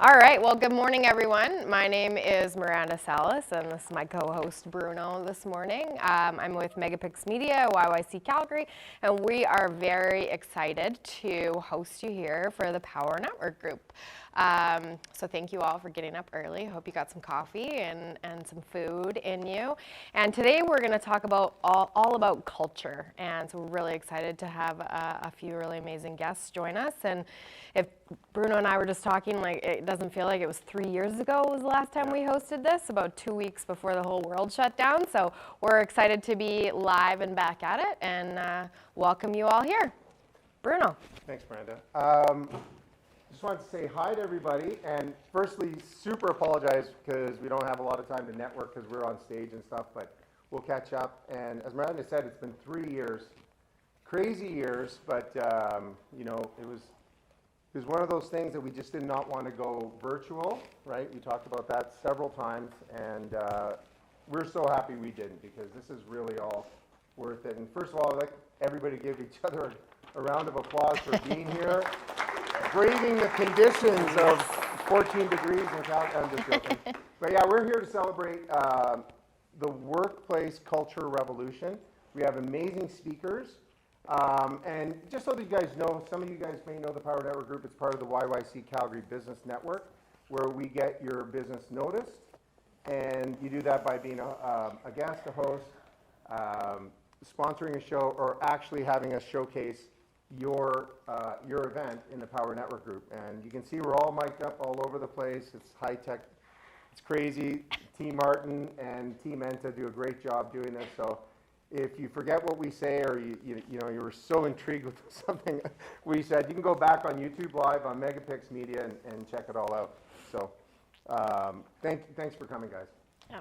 All right, well, good morning, everyone. My name is Miranda Salas, and this is my co-host, Bruno, this morning. I'm with Megapix Media, YYC Calgary, and we are very excited to host you here for the Power Network Group. So thank you all for getting up early. Hope you got some coffee and some food in you. And today we're going to talk about all about culture. And so we're really excited to have a few really amazing guests join us. And if Bruno and I were just talking, like, it doesn't feel like it was 3 years ago was the last time we hosted this, about 2 weeks before the whole world shut down. So we're excited to be live and back at it and welcome you all here. Bruno. Thanks, Miranda. Just wanted to say hi to everybody, and firstly, super apologize because we don't have a lot of time to network because we're on stage and stuff, but we'll catch up. And as Miranda said, it's been 3 years, crazy years, but you know, it was one of those things that we just did not want to go virtual, right? We talked about that several times, and we're so happy we didn't because this is really all worth it. And first of all, I'd like everybody to give each other a round of applause for being here. Braving the conditions of 14 degrees in Calgary. I'm just joking. But yeah, we're here to celebrate the workplace culture revolution. We have amazing speakers. And just so that you guys know, some of you guys may know the Power Network Group. It's part of the YYC Calgary Business Network, where we get your business noticed. And you do that by being a guest, a host, sponsoring a show, or actually having us showcase your event in the Power Network Group. And you can see we're all mic'd up all over the place. It's high tech, it's crazy. T. Martin and Team Enta do a great job doing this. So if you forget what we say, or you know you were so intrigued with something we said, you can go back on YouTube Live on Megapix Media and check it all out. So thanks for coming, guys. Yeah.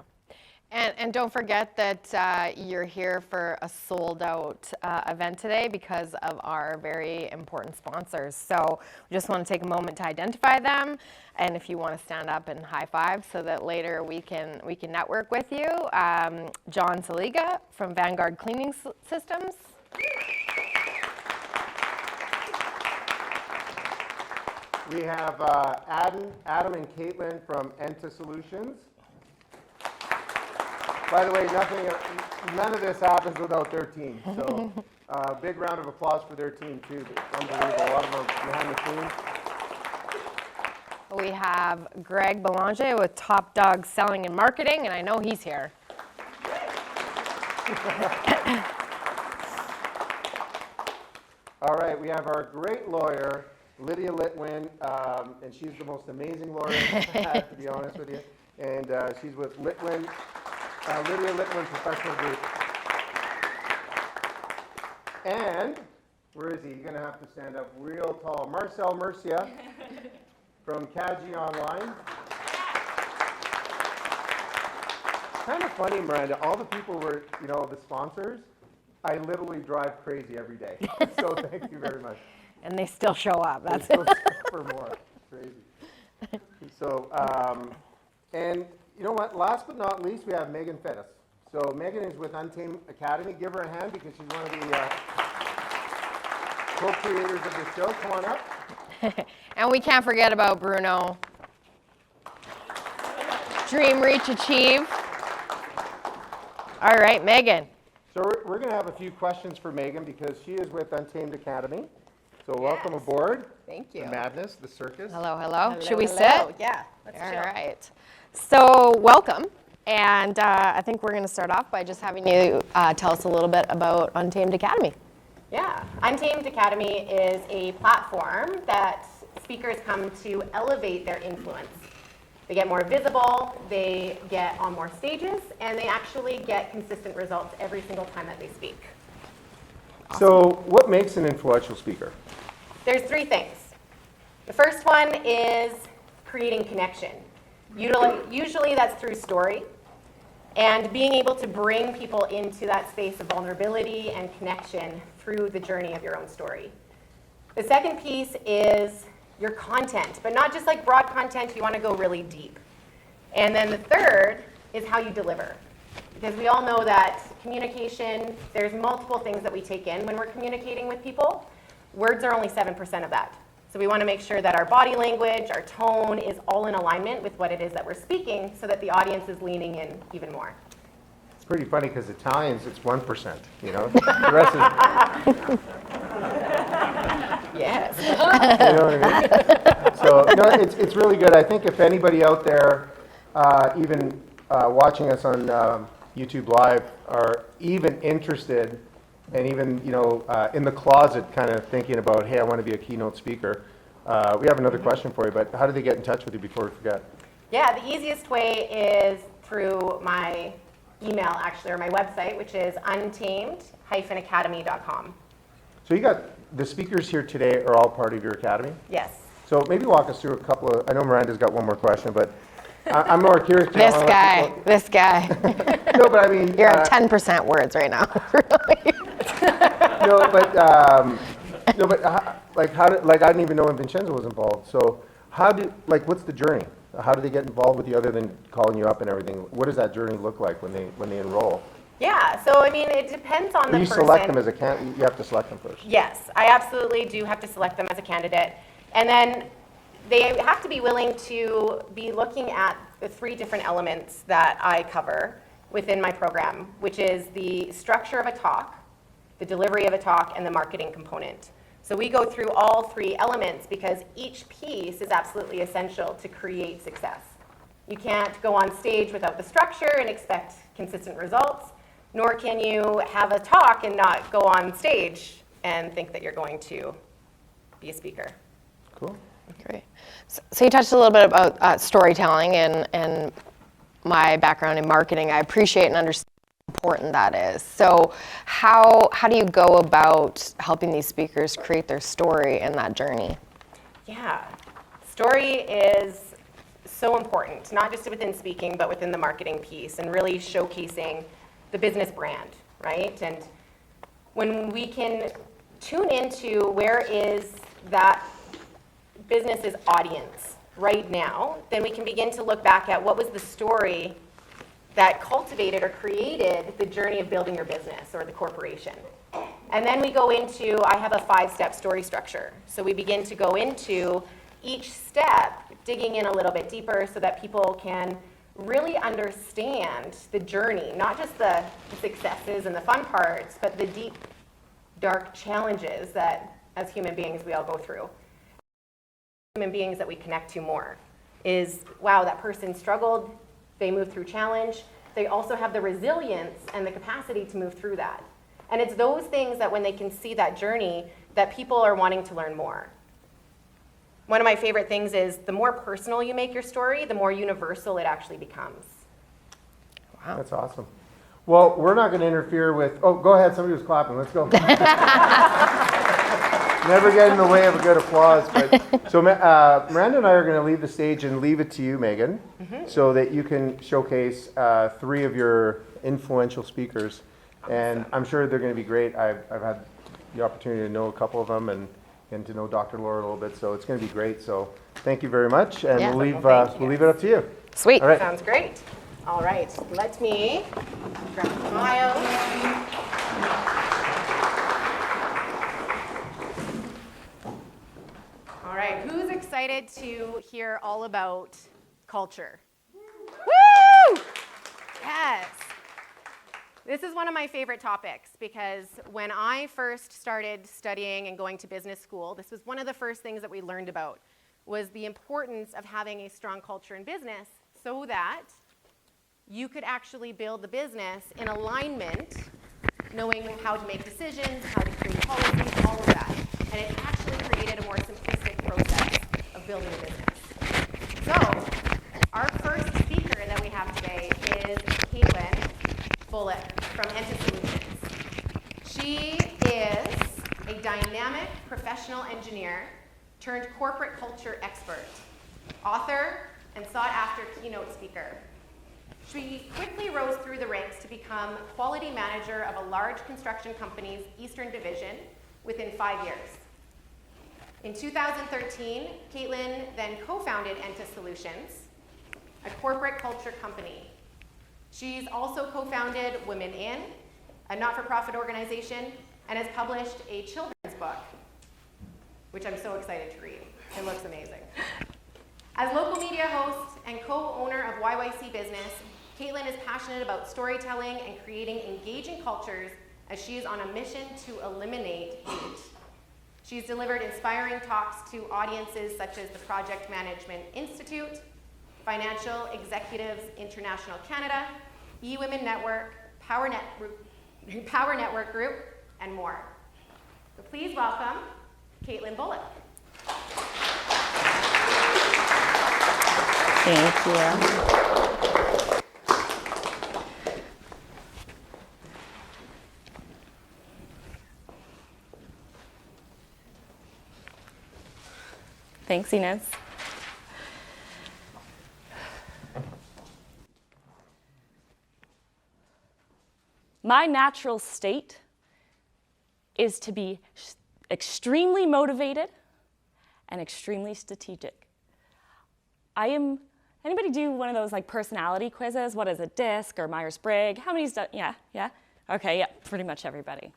And don't forget that you're here for a sold-out event today because of our very important sponsors. So we just want to take a moment to identify them, and if you want to stand up and high five so that later we can network with you. John Saliga from Vanguard Cleaning Systems. We have Adam and Katelyn from Enta Solutions. By the way, none of this happens without their team. So big round of applause for their team, too. Unbelievable. A lot of them behind the scenes. We have Greg Belanger with Top Dog Selling and Marketing, and I know he's here. All right, we have our great lawyer, Lydia Litwin, and she's the most amazing lawyer I've had, to be honest with you. And she's with Litwin. Lydia Litwin Professional Group. And, where is he? You're going to have to stand up real tall. Marcel Murcia from Kaji Online. Kind of funny, Miranda. All the people were, you know, the sponsors, I literally drive crazy every day. So thank you very much. And they still show up. That's it. For more. Crazy. So, and you know what? Last but not least, we have Megan Fettis. So Megan is with Untamed Academy. Give her a hand because she's one of the co-creators of the show. Come on up. And we can't forget about Bruno. Dream, reach, achieve. All right, Megan. So we're going to have a few questions for Megan because she is with Untamed Academy. So welcome aboard. Thank you. The madness, the circus. Hello, hello. Should we sit? Yeah, let's All chill. right. So welcome. And I think we're going to start off by just having you tell us a little bit about Untamed Academy. Yeah, Untamed Academy is a platform that speakers come to elevate their influence. They get more visible, they get on more stages, and they actually get consistent results every single time that they speak. Awesome. So what makes an influential speaker? There's 3 things. The first one is creating connection. Usually that's through story, and being able to bring people into that space of vulnerability and connection through the journey of your own story. The second piece is your content, but not just like broad content, you want to go really deep. And then the third is how you deliver. Because we all know that communication, there's multiple things that we take in when we're communicating with people. Words are only 7% of that. So we want to make sure that our body language, our tone is all in alignment with what it is that we're speaking so that the audience is leaning in even more. It's pretty funny because Italians, it's 1%, you know? The rest is, Yes. you know what I mean? So, no, it's really good. I think if anybody out there, even watching us on YouTube Live, are even interested and even, you know, in the closet kind of thinking about, hey, I want to be a keynote speaker, we have another question for you, but how do they get in touch with you before we forget? Yeah, the easiest way is through my email, actually, or my website, which is untamed-academy.com. So you got, the speakers here today are all part of your academy? Yes. So maybe walk us through a couple of, I know Miranda's got one more question, but I'm more curious. This guy. No, but I mean. You're at 10% words right now. Like how did, like I didn't even know when Vincenzo was involved. So what's the journey? How do they get involved with you other than calling you up and everything? What does that journey look like when they enroll? Yeah, so I mean, it depends on the person. You select them as a candidate, you have to select them first. Yes, I absolutely do have to select them as a candidate. And then they have to be willing to be looking at the 3 different elements that I cover within my program, which is the structure of a talk, the delivery of a talk, and the marketing component. So we go through all 3 elements because each piece is absolutely essential to create success. You can't go on stage without the structure and expect consistent results, nor can you have a talk and not go on stage and think that you're going to be a speaker. Cool. Great. So you touched a little bit about storytelling and my background in marketing. I appreciate and understand how important that is. So how do you go about helping these speakers create their story in that journey? Yeah, story is so important, not just within speaking, but within the marketing piece and really showcasing the business brand, right? And when we can tune into where is that business's audience right now, then we can begin to look back at what was the story that cultivated or created the journey of building your business or the corporation. And then we go into, I have a 5-step story structure. So we begin to go into each step, digging in a little bit deeper so that people can really understand the journey, not just the successes and the fun parts, but the deep, dark challenges that as human beings we all go through. Human beings that we connect to more is, wow, that person struggled, they moved through challenge, they also have the resilience and the capacity to move through that. And it's those things that when they can see that journey, that people are wanting to learn more. One of my favorite things is the more personal you make your story, the more universal it actually becomes. Wow. That's awesome. Well, we're not going to interfere with, oh, go ahead, somebody was clapping, let's go. Never get in the way of a good applause. But, so Miranda and I are going to leave the stage and leave it to you, Megan, so that you can showcase 3 of your influential speakers. And I'm sure they're going to be great. I've had the opportunity to know a couple of them and to know Dr. Laura a little bit, so it's going to be great. So thank you very much, and Yeah. we'll leave it up to you. Sweet. All right. Sounds great. All right, let me grab the bio. All right, who's excited to hear all about culture? Woo! Yes. This is one of my favorite topics because when I first started studying and going to business school, this was one of the first things that we learned about was the importance of having a strong culture in business so that you could actually build the business in alignment, knowing how to make decisions, how to create policies, all of that. And it actually created a more simplistic process of building a business. So our first speaker that we have today is Katelyn Bullock from Enta Solutions. She is a dynamic professional engineer turned corporate culture expert, author, and sought-after keynote speaker. She quickly rose through the ranks to become quality manager of a large construction company's Eastern Division within 5 years. In 2013, Katelyn then co-founded Enta Solutions, a corporate culture company. She's also co-founded Women In, a not-for-profit organization, and has published a children's book. which I'm so excited to read. It looks amazing. As local media host and co-owner of YYC Business, Katelyn is passionate about storytelling and creating engaging cultures as she is on a mission to eliminate hate. She's delivered inspiring talks to audiences such as the Project Management Institute, Financial Executives International Canada, eWomen Network, Power Network Group, and more. So please welcome Katelyn Bullock. Thank you. Thanks, Inez. My natural state is to be extremely motivated and extremely strategic. Anybody do one of those like personality quizzes? What is it, DISC or Myers-Briggs? How many's done? Yeah? Okay, yeah, pretty much everybody.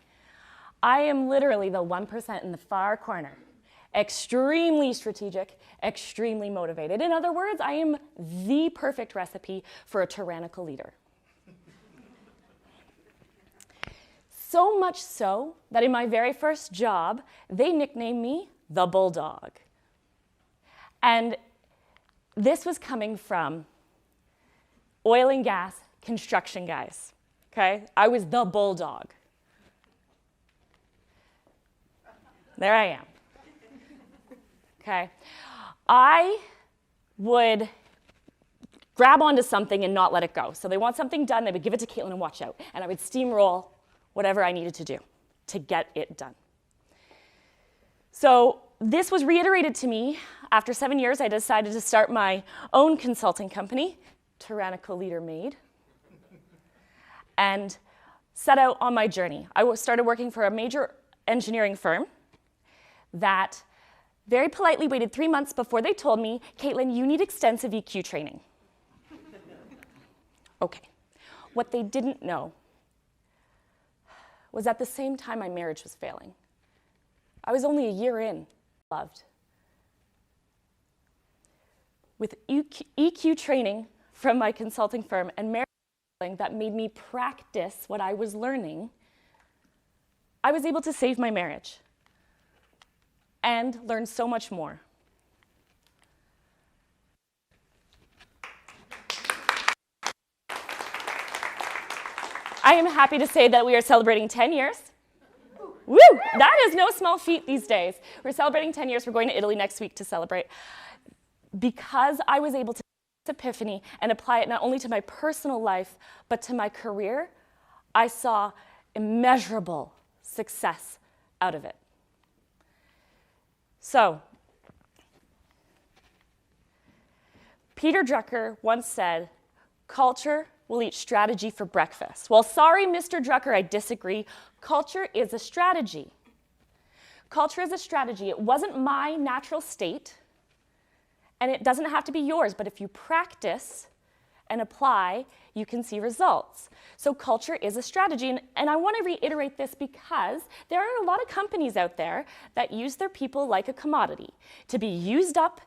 I am literally the 1% in the far corner. Extremely strategic, extremely motivated. In other words, I am the perfect recipe for a tyrannical leader. So much so that in my very first job, they nicknamed me the Bulldog. And this was coming from oil and gas construction guys, okay? I was the Bulldog. There I am. Okay, I would grab onto something and not let it go. So they want something done, they would give it to Katelyn and watch out. And I would steamroll whatever I needed to do to get it done. So this was reiterated to me. After 7 years, I decided to start my own consulting company, Tyrannical Leader Made, and set out on my journey. I started working for a major engineering firm that very politely waited 3 months before they told me, Katelyn, you need extensive EQ training. Okay. What they didn't know was at the same time my marriage was failing. I was only a year in. Loved. With EQ training from my consulting firm and marriage that made me practice what I was learning, I was able to save my marriage and learn so much more. I am happy to say that we are celebrating 10 years. Woo! That is no small feat these days. We're celebrating 10 years. We're going to Italy next week to celebrate. Because I was able to take this epiphany and apply it not only to my personal life, but to my career, I saw immeasurable success out of it. So, Peter Drucker once said, culture will eat strategy for breakfast. Well, sorry, Mr. Drucker, I disagree. Culture is a strategy. Culture is a strategy. It wasn't my natural state, and it doesn't have to be yours, but if you practice and apply, you can see results. So culture is a strategy, and I want to reiterate this because there are a lot of companies out there that use their people like a commodity to be used up,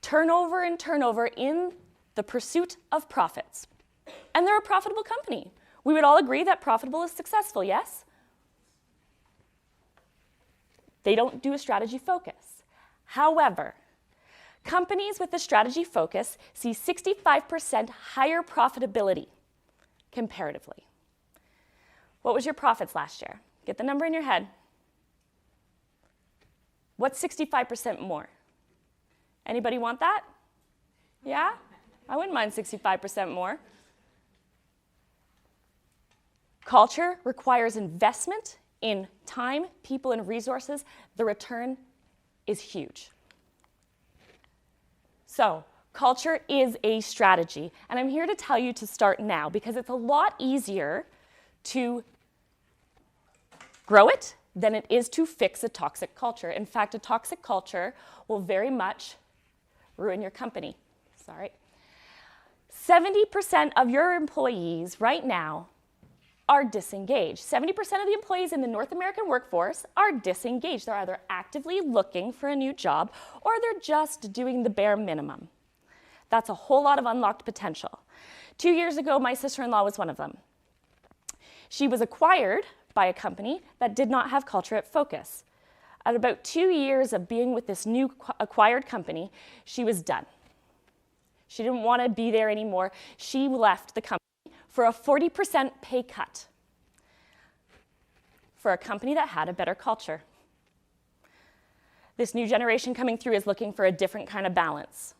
turnover and turnover in the pursuit of profits. And they're a profitable company. We would all agree that profitable is successful, yes? They don't do a strategy focus. However, companies with a strategy focus see 65% higher profitability comparatively. What was your profits last year? Get the number in your head. What's 65% more? Anybody want that? Yeah? I wouldn't mind 65% more. Culture requires investment in time, people, and resources. The return is huge. So, culture is a strategy, and I'm here to tell you to start now because it's a lot easier to grow it than it is to fix a toxic culture. In fact, a toxic culture will very much ruin your company. Sorry. 70% of your employees right now are disengaged. 70% of the employees in the North American workforce are disengaged. They're either actively looking for a new job or they're just doing the bare minimum. That's a whole lot of unlocked potential. 2 years ago, my sister-in-law was one of them. She was acquired by a company that did not have culture at focus. At about 2 years of being with this new acquired company, she was done. She didn't want to be there anymore. She left the company for a 40% pay cut for a company that had a better culture. This new generation coming through is looking for a different kind of balance.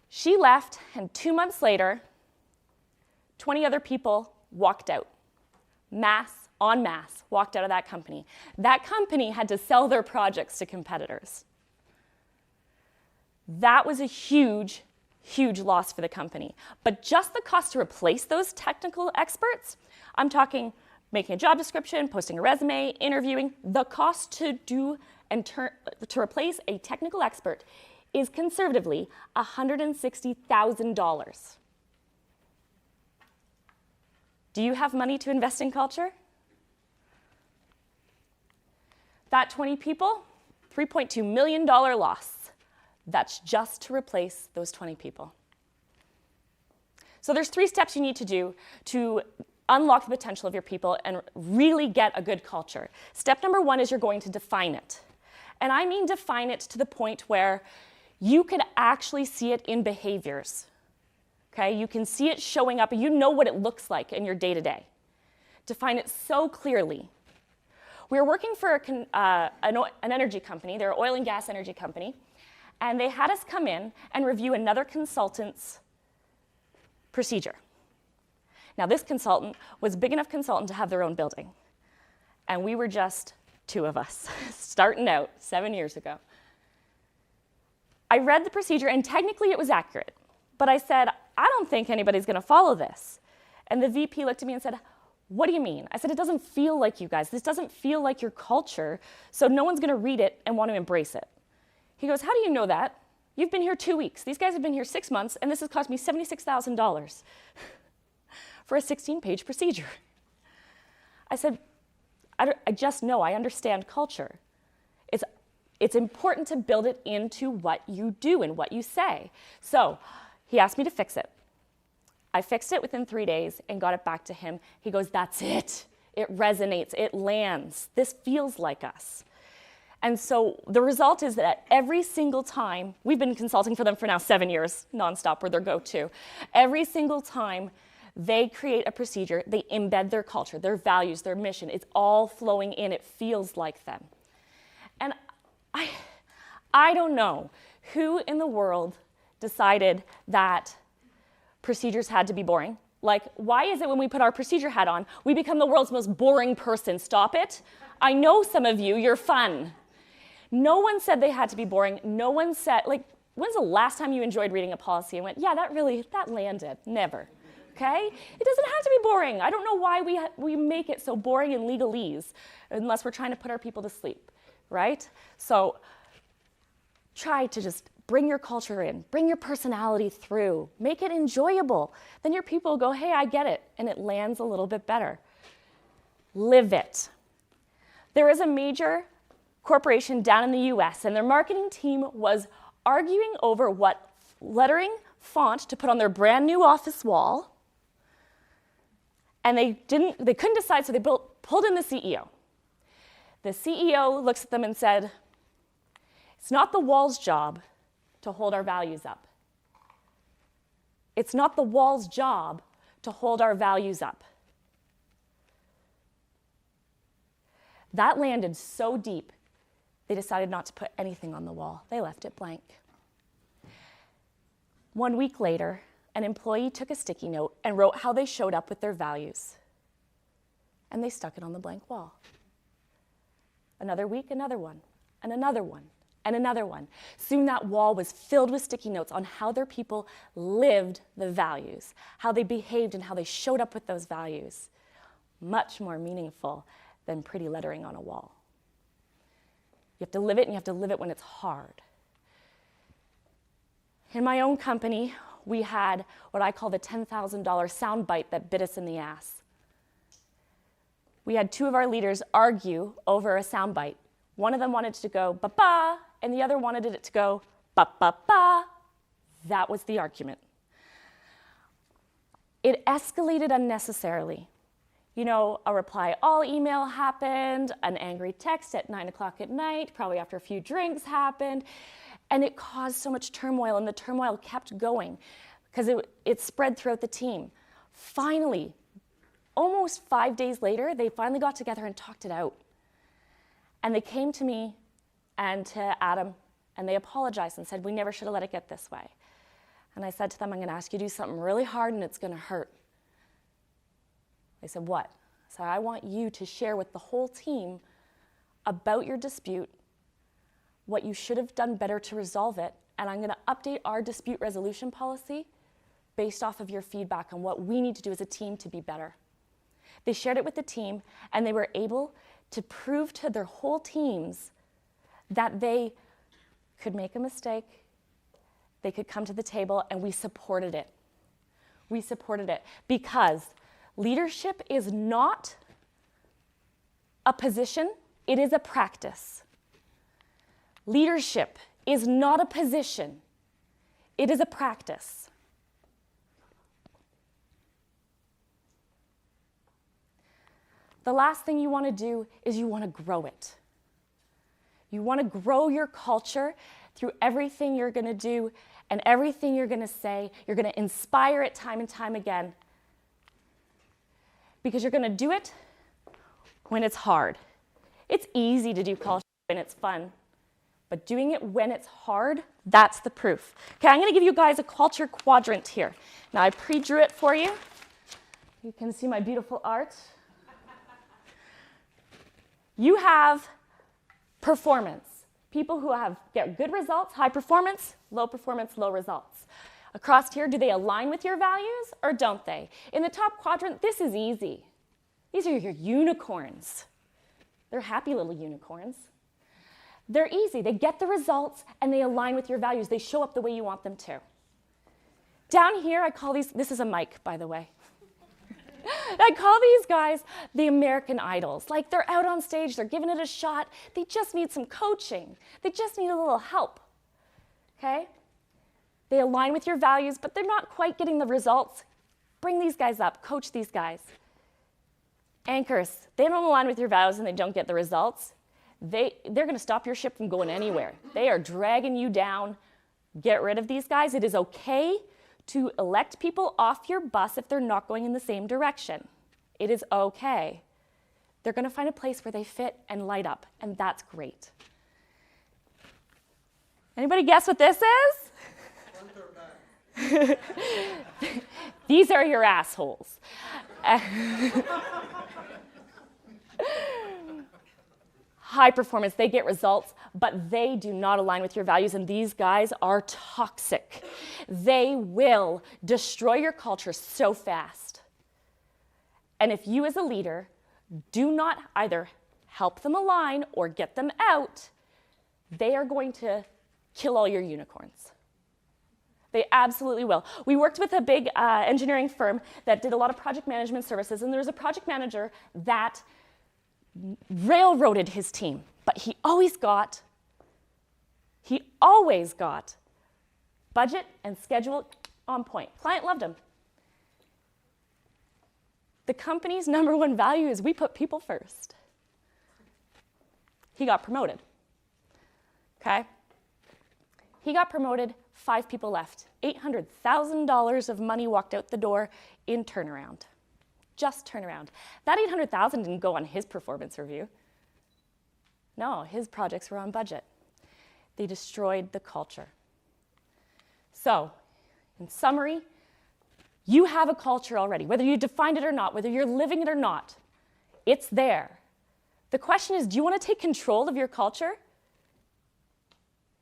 She left, and 2 months later, 20 other people walked out. Mass, en masse, walked out of that company. That company had to sell their projects to competitors. That was a huge, huge loss for the company. But just the cost to replace those technical experts, I'm talking making a job description, posting a resume, interviewing, the cost to do and to replace a technical expert is conservatively $160,000. Do you have money to invest in culture? That 20 people, $3.2 million loss. That's just to replace those 20 people. So there's 3 steps you need to do to unlock the potential of your people and really get a good culture. Step number 1 is you're going to define it. And I mean define it to the point where you could actually see it in behaviors. Okay? You can see it showing up, and you know what it looks like in your day-to-day. Define it so clearly. We were working for an energy company. They're an oil and gas energy company. And they had us come in and review another consultant's procedure. Now, this consultant was a big enough consultant to have their own building. And we were just 2 of us, starting out 7 years ago. I read the procedure, and technically it was accurate. But I said, I don't think anybody's going to follow this. And the VP looked at me and said, what do you mean? I said, it doesn't feel like you guys. This doesn't feel like your culture, so no one's going to read it and want to embrace it. He goes, how do you know that? You've been here 2 weeks. These guys have been here 6 months, and this has cost me $76,000 for a 16-page procedure. I said, I just know, I understand culture. It's important to build it into what you do and what you say. So he asked me to fix it. I fixed it within 3 days and got it back to him. He goes, that's it. It resonates. It lands. This feels like us. And so the result is that every single time, we've been consulting for them for now 7 years, nonstop, we're their go-to. Every single time they create a procedure, they embed their culture, their values, their mission. It's all flowing in. It feels like them. And I don't know who in the world decided that procedures had to be boring. Like, why is it when we put our procedure hat on, we become the world's most boring person? Stop it. I know some of you, you're fun. No one said they had to be boring. No one said, like, when's the last time you enjoyed reading a policy and went, yeah, that landed? Never. Okay? It doesn't have to be boring. I don't know why we make it so boring in legalese unless we're trying to put our people to sleep, right? So try to just bring your culture in, bring your personality through, make it enjoyable. Then your people will go, hey, I get it, and it lands a little bit better. Live it. There is a major corporation down in the US, and their marketing team was arguing over what lettering font to put on their brand new office wall. And they couldn't decide, so they pulled in the CEO. The CEO looks at them and said, it's not the wall's job to hold our values up. It's not the wall's job to hold our values up. That landed so deep, they decided not to put anything on the wall. They left it blank. 1 week later, an employee took a sticky note and wrote how they showed up with their values. And they stuck it on the blank wall. Another week, another one, and another one, and another one. Soon that wall was filled with sticky notes on how their people lived the values, how they behaved and how they showed up with those values. Much more meaningful than pretty lettering on a wall. You have to live it, and you have to live it when it's hard. In my own company, we had what I call the $10,000 soundbite that bit us in the ass. We had two of our leaders argue over a soundbite. One of them wanted to go ba-ba, and the other wanted it to go ba-ba-ba. That was the argument. It escalated unnecessarily. You know, a reply all email happened, an angry text at 9 o'clock at night, probably after a few drinks happened, and it caused so much turmoil, and the turmoil kept going because it spread throughout the team. Finally, almost 5 days later, they finally got together and talked it out. And they came to me and to Adam, and they apologized and said, we never should have let it get this way. And I said to them, I'm going to ask you to do something really hard, and it's going to hurt. They said, what? I said, I want you to share with the whole team about your dispute, what you should have done better to resolve it, and I'm going to update our dispute resolution policy based off of your feedback on what we need to do as a team to be better. They shared it with the team, and they were able to prove to their whole teams that they could make a mistake, they could come to the table, and we supported it. We supported it because leadership is not a position, it is a practice. Leadership is not a position, it is a practice. The last thing you want to do is you want to grow it. You want to grow your culture through everything you're going to do and everything you're going to say. You're going to inspire it time and time again. Because you're going to do it when it's hard. It's easy to do culture when it's fun. But doing it when it's hard, that's the proof. Okay, I'm going to give you guys a culture quadrant here. Now, I pre-drew it for you. You can see my beautiful art. You have performance. People who get good results, high performance, low results. Across here, do they align with your values or don't they? In the top quadrant, this is easy. These are your unicorns. They're happy little unicorns. They're easy. They get the results and they align with your values. They show up the way you want them to. Down here, I call these, this is a mic, by the way. I call these guys the American Idols. Like, they're out on stage, they're giving it a shot. They just need some coaching. They just need a little help, okay? They align with your values, but they're not quite getting the results. Bring these guys up, coach these guys. Anchors, they don't align with your values and they don't get the results. They're gonna stop your ship from going anywhere. They are dragging you down. Get rid of these guys. It is okay to elect people off your bus if they're not going in the same direction. It is okay. They're going to find a place where they fit and light up, and that's great. Anybody guess what this is? These are your assholes. High performance, they get results, but they do not align with your values, and these guys are toxic. They will destroy your culture so fast. And if you as a leader do not either help them align or get them out, they are going to kill all your unicorns. They absolutely will. We worked with a big engineering firm that did a lot of project management services, and there was a project manager that railroaded his team, but he always got budget and schedule on point. Client loved him. The company's #1 value is we put people first. He got promoted, okay? He got promoted, 5 people left. $800,000 of money walked out the door in turnaround. Just turnaround. That $800,000 didn't go on his performance review. No, his projects were on budget. They destroyed the culture. So, in summary, you have a culture already, whether you defined it or not, whether you're living it or not, it's there. The question is, do you want to take control of your culture?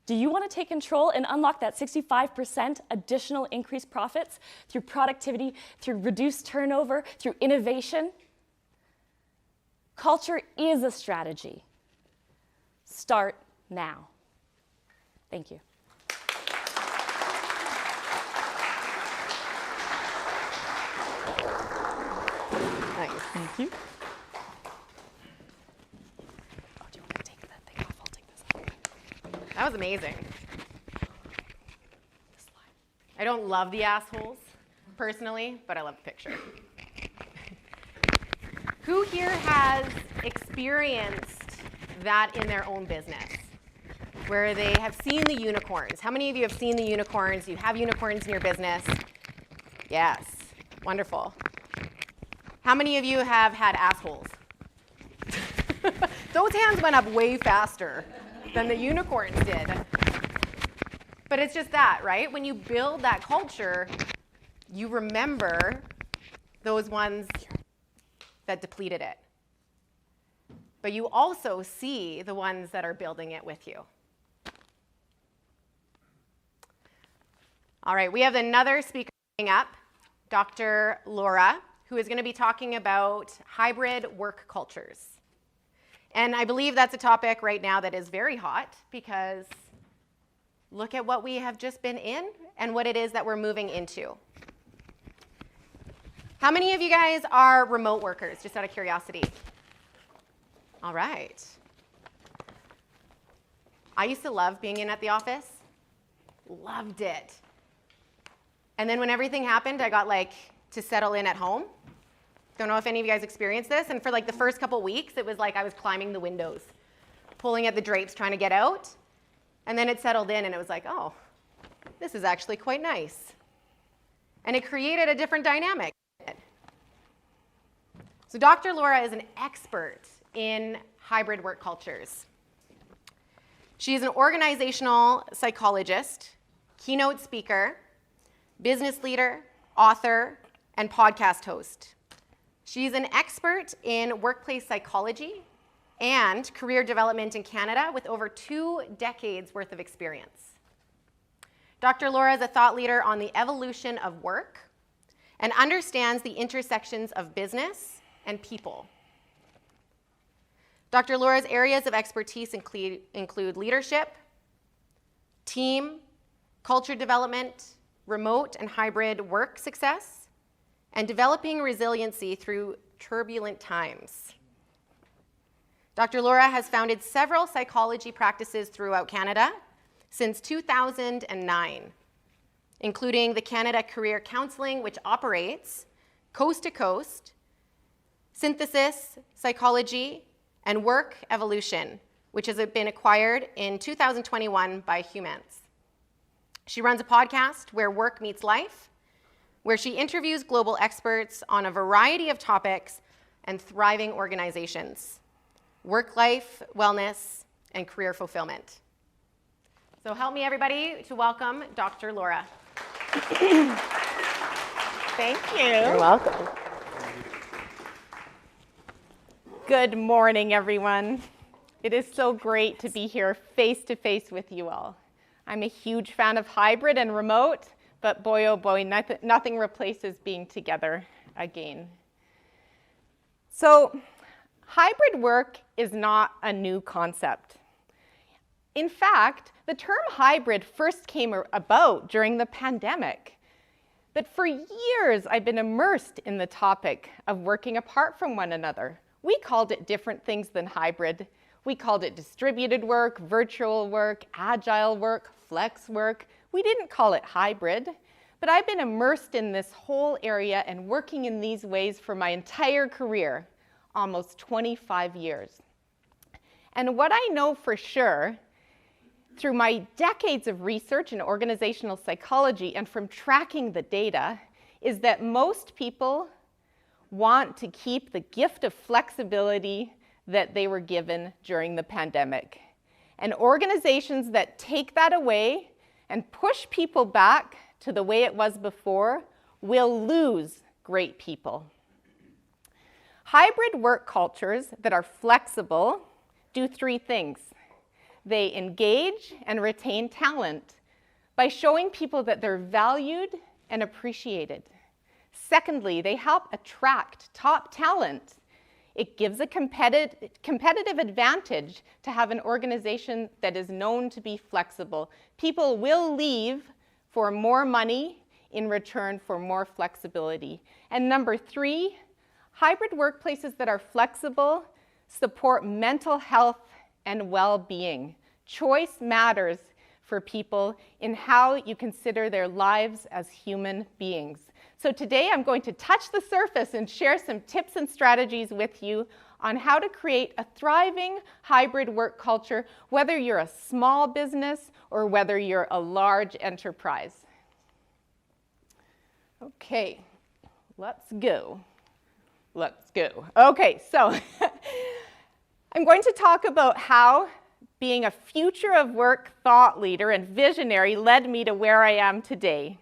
Do you want to take control and unlock that 65% additional increased profits through productivity, through reduced turnover, through innovation? Culture is a strategy. Start now. Thank you. you. Oh, do you want me to take that thing off? I'll take this off. That was amazing. I don't love the assholes, personally, but I love the picture. Who here has experienced that in their own business, where they have seen the unicorns? How many of you have seen the unicorns? You have unicorns in your business? Yes, wonderful. How many of you have had assholes? Those hands went up way faster than the unicorns did. But it's just that, right? When you build that culture, you remember those ones that depleted it. But you also see the ones that are building it with you. All right, we have another speaker coming up, Dr. Laura, who is going to be talking about hybrid work cultures. And I believe that's a topic right now that is very hot because look at what we have just been in and what it is that we're moving into. How many of you guys are remote workers, just out of curiosity? All right. I used to love being in at the office. Loved it. And then when everything happened, I got to settle in at home. Don't know if any of you guys experienced this. And for the first couple weeks, it was like I was climbing the windows, pulling at the drapes, trying to get out. And then it settled in, and it was like, oh, this is actually quite nice. And it created a different dynamic. So Dr. Laura is an expert in hybrid work cultures. She is an organizational psychologist, keynote speaker, business leader, author, and podcast host. She's an expert in workplace psychology and career development in Canada with over 2 decades worth of experience. Dr. Laura is a thought leader on the evolution of work and understands the intersections of business and people. Dr. Laura's areas of expertise include leadership, team, culture development, remote and hybrid work success, and developing resiliency through turbulent times. Dr. Laura has founded several psychology practices throughout Canada since 2009, including the Canada Career Counseling, which operates coast to coast, Synthesis Psychology, and Work Evolution, which has been acquired in 2021 by Humans. She runs a podcast where work meets life, where she interviews global experts on a variety of topics and thriving organizations, work-life wellness, and career fulfillment. So help me, everybody, to welcome Dr. Laura. Thank you. You're welcome. Good morning, everyone. It is so great to be here face-to-face with you all. I'm a huge fan of hybrid and remote, but boy, oh boy, nothing replaces being together again. So, hybrid work is not a new concept. In fact, the term hybrid first came about during the pandemic. But for years, I've been immersed in the topic of working apart from one another. We called it different things than hybrid. We called it distributed work, virtual work, agile work, flex work. We didn't call it hybrid. But I've been immersed in this whole area and working in these ways for my entire career, almost 25 years. And what I know for sure, through my decades of research in organizational psychology and from tracking the data, is that most people want to keep the gift of flexibility that they were given during the pandemic. And organizations that take that away and push people back to the way it was before will lose great people. Hybrid work cultures that are flexible do 3 things. They engage and retain talent by showing people that they're valued and appreciated. Secondly, they help attract top talent. It gives a competitive advantage to have an organization that is known to be flexible. People will leave for more money in return for more flexibility. And number 3, hybrid workplaces that are flexible support mental health and well-being. Choice matters for people in how you consider their lives as human beings. So today I'm going to touch the surface and share some tips and strategies with you on how to create a thriving hybrid work culture, whether you're a small business or whether you're a large enterprise. Okay, let's go. Let's go. Okay, so I'm going to talk about how being a future of work thought leader and visionary led me to where I am today.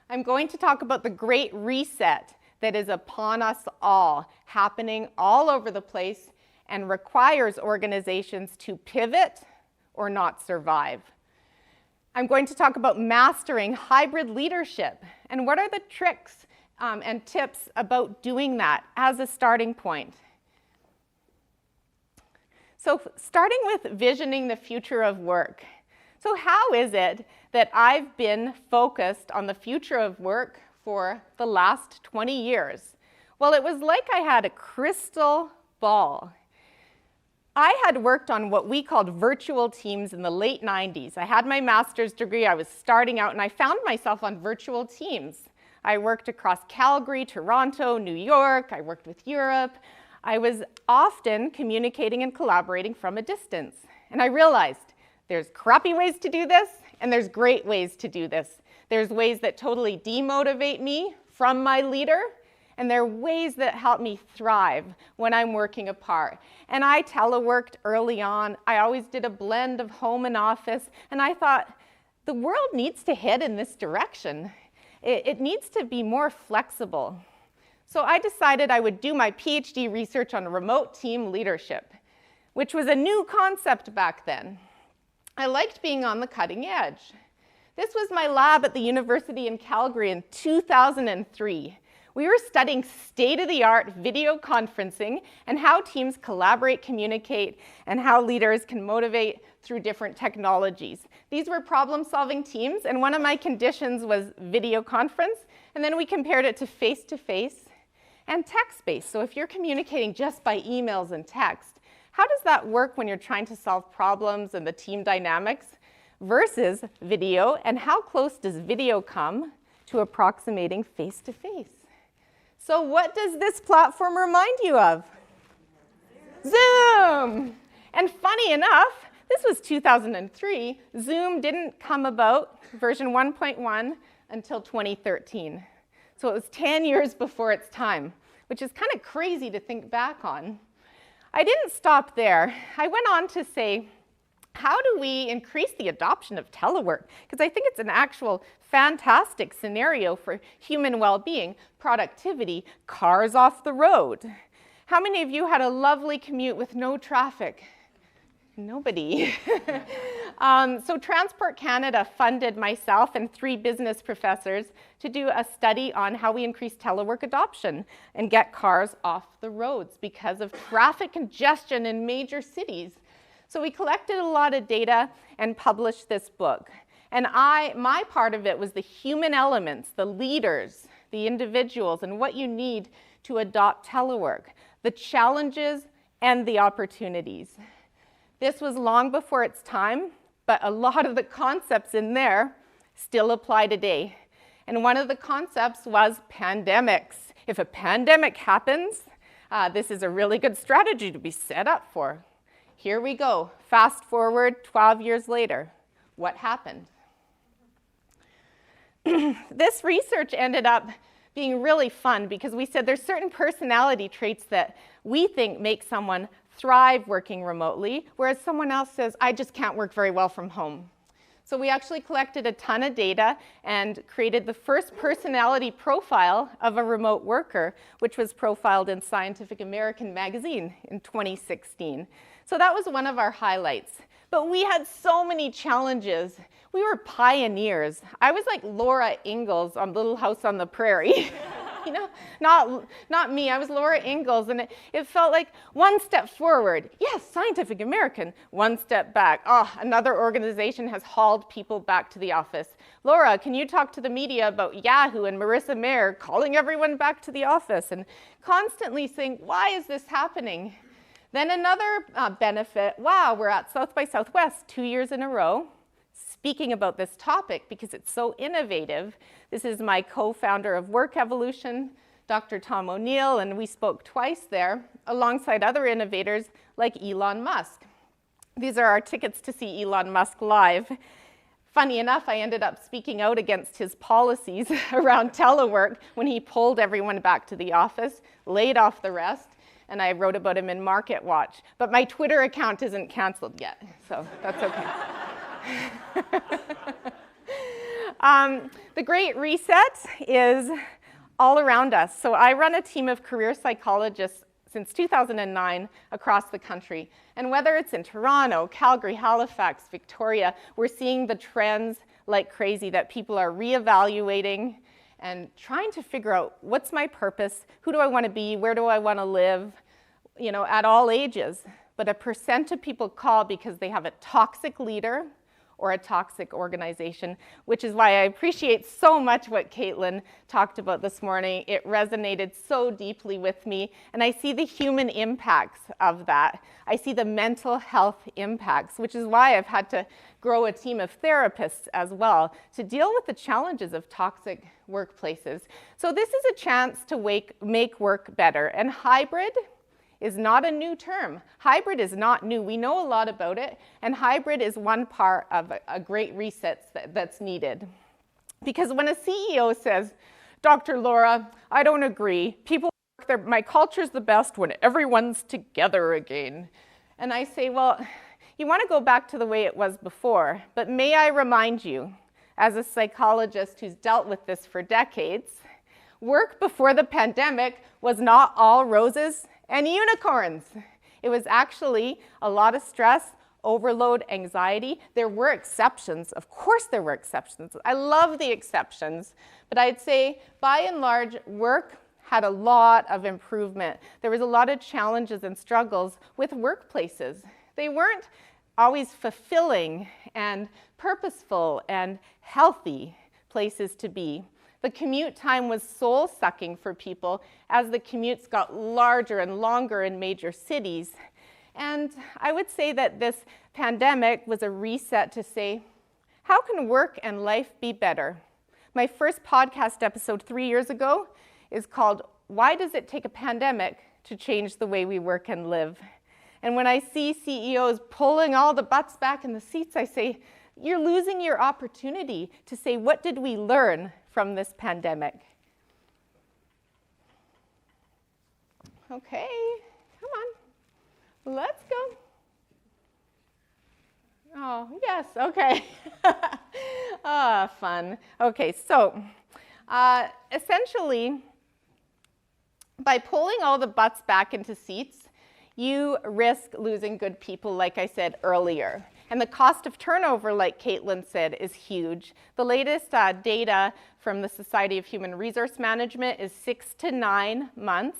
I'm going to talk about the great reset that is upon us all, happening all over the place and requires organizations to pivot or not survive. I'm going to talk about mastering hybrid leadership and what are the tricks and tips about doing that as a starting point. So starting with visioning the future of work. So how is it that I've been focused on the future of work for the last 20 years? Well, it was like I had a crystal ball. I had worked on what we called virtual teams in the late 90s. I had my master's degree, I was starting out, and I found myself on virtual teams. I worked across Calgary, Toronto, New York, I worked with Europe. I was often communicating and collaborating from a distance. And I realized there's crappy ways to do this, and there's great ways to do this. There's ways that totally demotivate me from my leader, and there are ways that help me thrive when I'm working apart. And I teleworked early on. I always did a blend of home and office, and I thought, the world needs to head in this direction. It needs to be more flexible. So I decided I would do my PhD research on remote team leadership, which was a new concept back then. I liked being on the cutting edge. This was my lab at the university in Calgary in 2003. We were studying state-of-the-art video conferencing and how teams collaborate, communicate, and how leaders can motivate through different technologies. These were problem-solving teams, and one of my conditions was video conference, and then we compared it to face-to-face and text-based. So if you're communicating just by emails and text, how does that work when you're trying to solve problems and the team dynamics versus video, and how close does video come to approximating face-to-face? So what does this platform remind you of? Zoom! And funny enough, this was 2003. Zoom didn't come about, version 1.1, until 2013. So it was 10 years before its time, which is kind of crazy to think back on. I didn't stop there. I went on to say, how do we increase the adoption of telework? Because I think it's an actual fantastic scenario for human well-being, productivity, cars off the road. How many of you had a lovely commute with no traffic? Nobody. So Transport Canada funded myself and 3 business professors to do a study on how we increase telework adoption and get cars off the roads because of traffic congestion in major cities. So we collected a lot of data and published this book. And my part of it was the human elements, the leaders, the individuals, and what you need to adopt telework, the challenges and the opportunities. This was long before its time, but a lot of the concepts in there still apply today. And one of the concepts was pandemics. If a pandemic happens, this is a really good strategy to be set up for. Here we go. Fast forward 12 years later. What happened? This research ended up being really fun because we said there's certain personality traits that we think make someone thrive working remotely, whereas someone else says, I just can't work very well from home. So we actually collected a ton of data and created the first personality profile of a remote worker, which was profiled in Scientific American magazine in 2016. So that was one of our highlights. But we had so many challenges. We were pioneers. I was like Laura Ingalls on Little House on the Prairie. You know, not me. I was Laura Ingalls, and it felt like one step forward. Yes, Scientific American. One step back. Oh, another organization has hauled people back to the office. Laura, can you talk to the media about Yahoo and Marissa Mayer calling everyone back to the office and constantly saying, why is this happening? Then another benefit, wow, we're at South by Southwest 2 years in a row speaking about this topic because it's so innovative. This is my co-founder of Work Evolution, Dr. Tom O'Neill, and we spoke twice there alongside other innovators like Elon Musk. These are our tickets to see Elon Musk live. Funny enough, I ended up speaking out against his policies around telework when he pulled everyone back to the office, laid off the rest, and I wrote about him in Market Watch. But my Twitter account isn't canceled yet, so that's okay. The Great Reset is all around us. So I run a team of career psychologists since 2009 across the country. And whether it's in Toronto, Calgary, Halifax, Victoria, we're seeing the trends like crazy that people are reevaluating and trying to figure out what's my purpose, who do I want to be, where do I want to live, you know, at all ages. But a percent of people call because they have a toxic leader or a toxic organization, which is why I appreciate so much what Katelyn talked about this morning. It resonated so deeply with me, and I see the human impacts of that. I see the mental health impacts, which is why I've had to grow a team of therapists as well to deal with the challenges of toxic workplaces. So this is a chance to make work better, and hybrid is not a new term. Hybrid is not new. We know a lot about it, and hybrid is one part of a great reset that's needed. Because when a CEO says, Dr. Laura, I don't agree. People work there, my culture's the best when everyone's together again. And I say, well, you want to go back to the way it was before, but may I remind you, as a psychologist who's dealt with this for decades, work before the pandemic was not all roses and unicorns. It was actually a lot of stress, overload, anxiety. There were exceptions. Of course there were exceptions. I love the exceptions. But I'd say, by and large, work had a lot of improvement. There was a lot of challenges and struggles with workplaces. They weren't always fulfilling and purposeful and healthy places to be. The commute time was soul-sucking for people as the commutes got larger and longer in major cities. And I would say that this pandemic was a reset to say, how can work and life be better? My first podcast episode 3 years ago is called, Why Does It Take a Pandemic to Change the Way We Work and Live? And when I see CEOs pulling all the butts back in the seats, I say, you're losing your opportunity to say, what did we learn from this pandemic? Okay, come on, let's go. Oh, yes, okay. Fun. Okay, so essentially, by pulling all the butts back into seats, you risk losing good people, like I said earlier. And the cost of turnover, like Katelyn said, is huge. The latest data from the Society of Human Resource Management is 6 to 9 months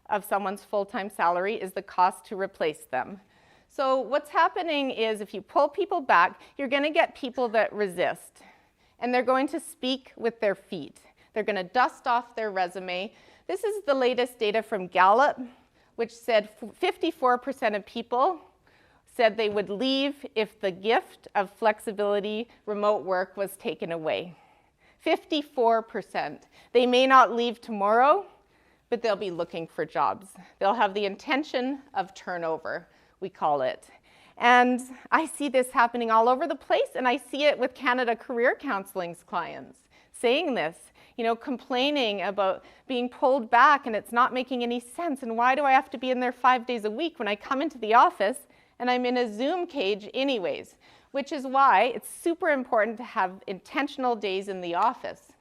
of someone's full-time salary is the cost to replace them. So what's happening is if you pull people back, you're going to get people that resist. And they're going to speak with their feet. They're going to dust off their resume. This is the latest data from Gallup, which said 54% of people said they would leave if the gift of flexibility, remote work was taken away. 54%. They may not leave tomorrow, but they'll be looking for jobs. They'll have the intention of turnover, we call it. And I see this happening all over the place, and I see it with Canada Career Counseling's clients saying this, you know, complaining about being pulled back and it's not making any sense, and why do I have to be in there 5 days a week when I come into the office and I'm in a Zoom cage anyways, which is why it's super important to have intentional days in the office.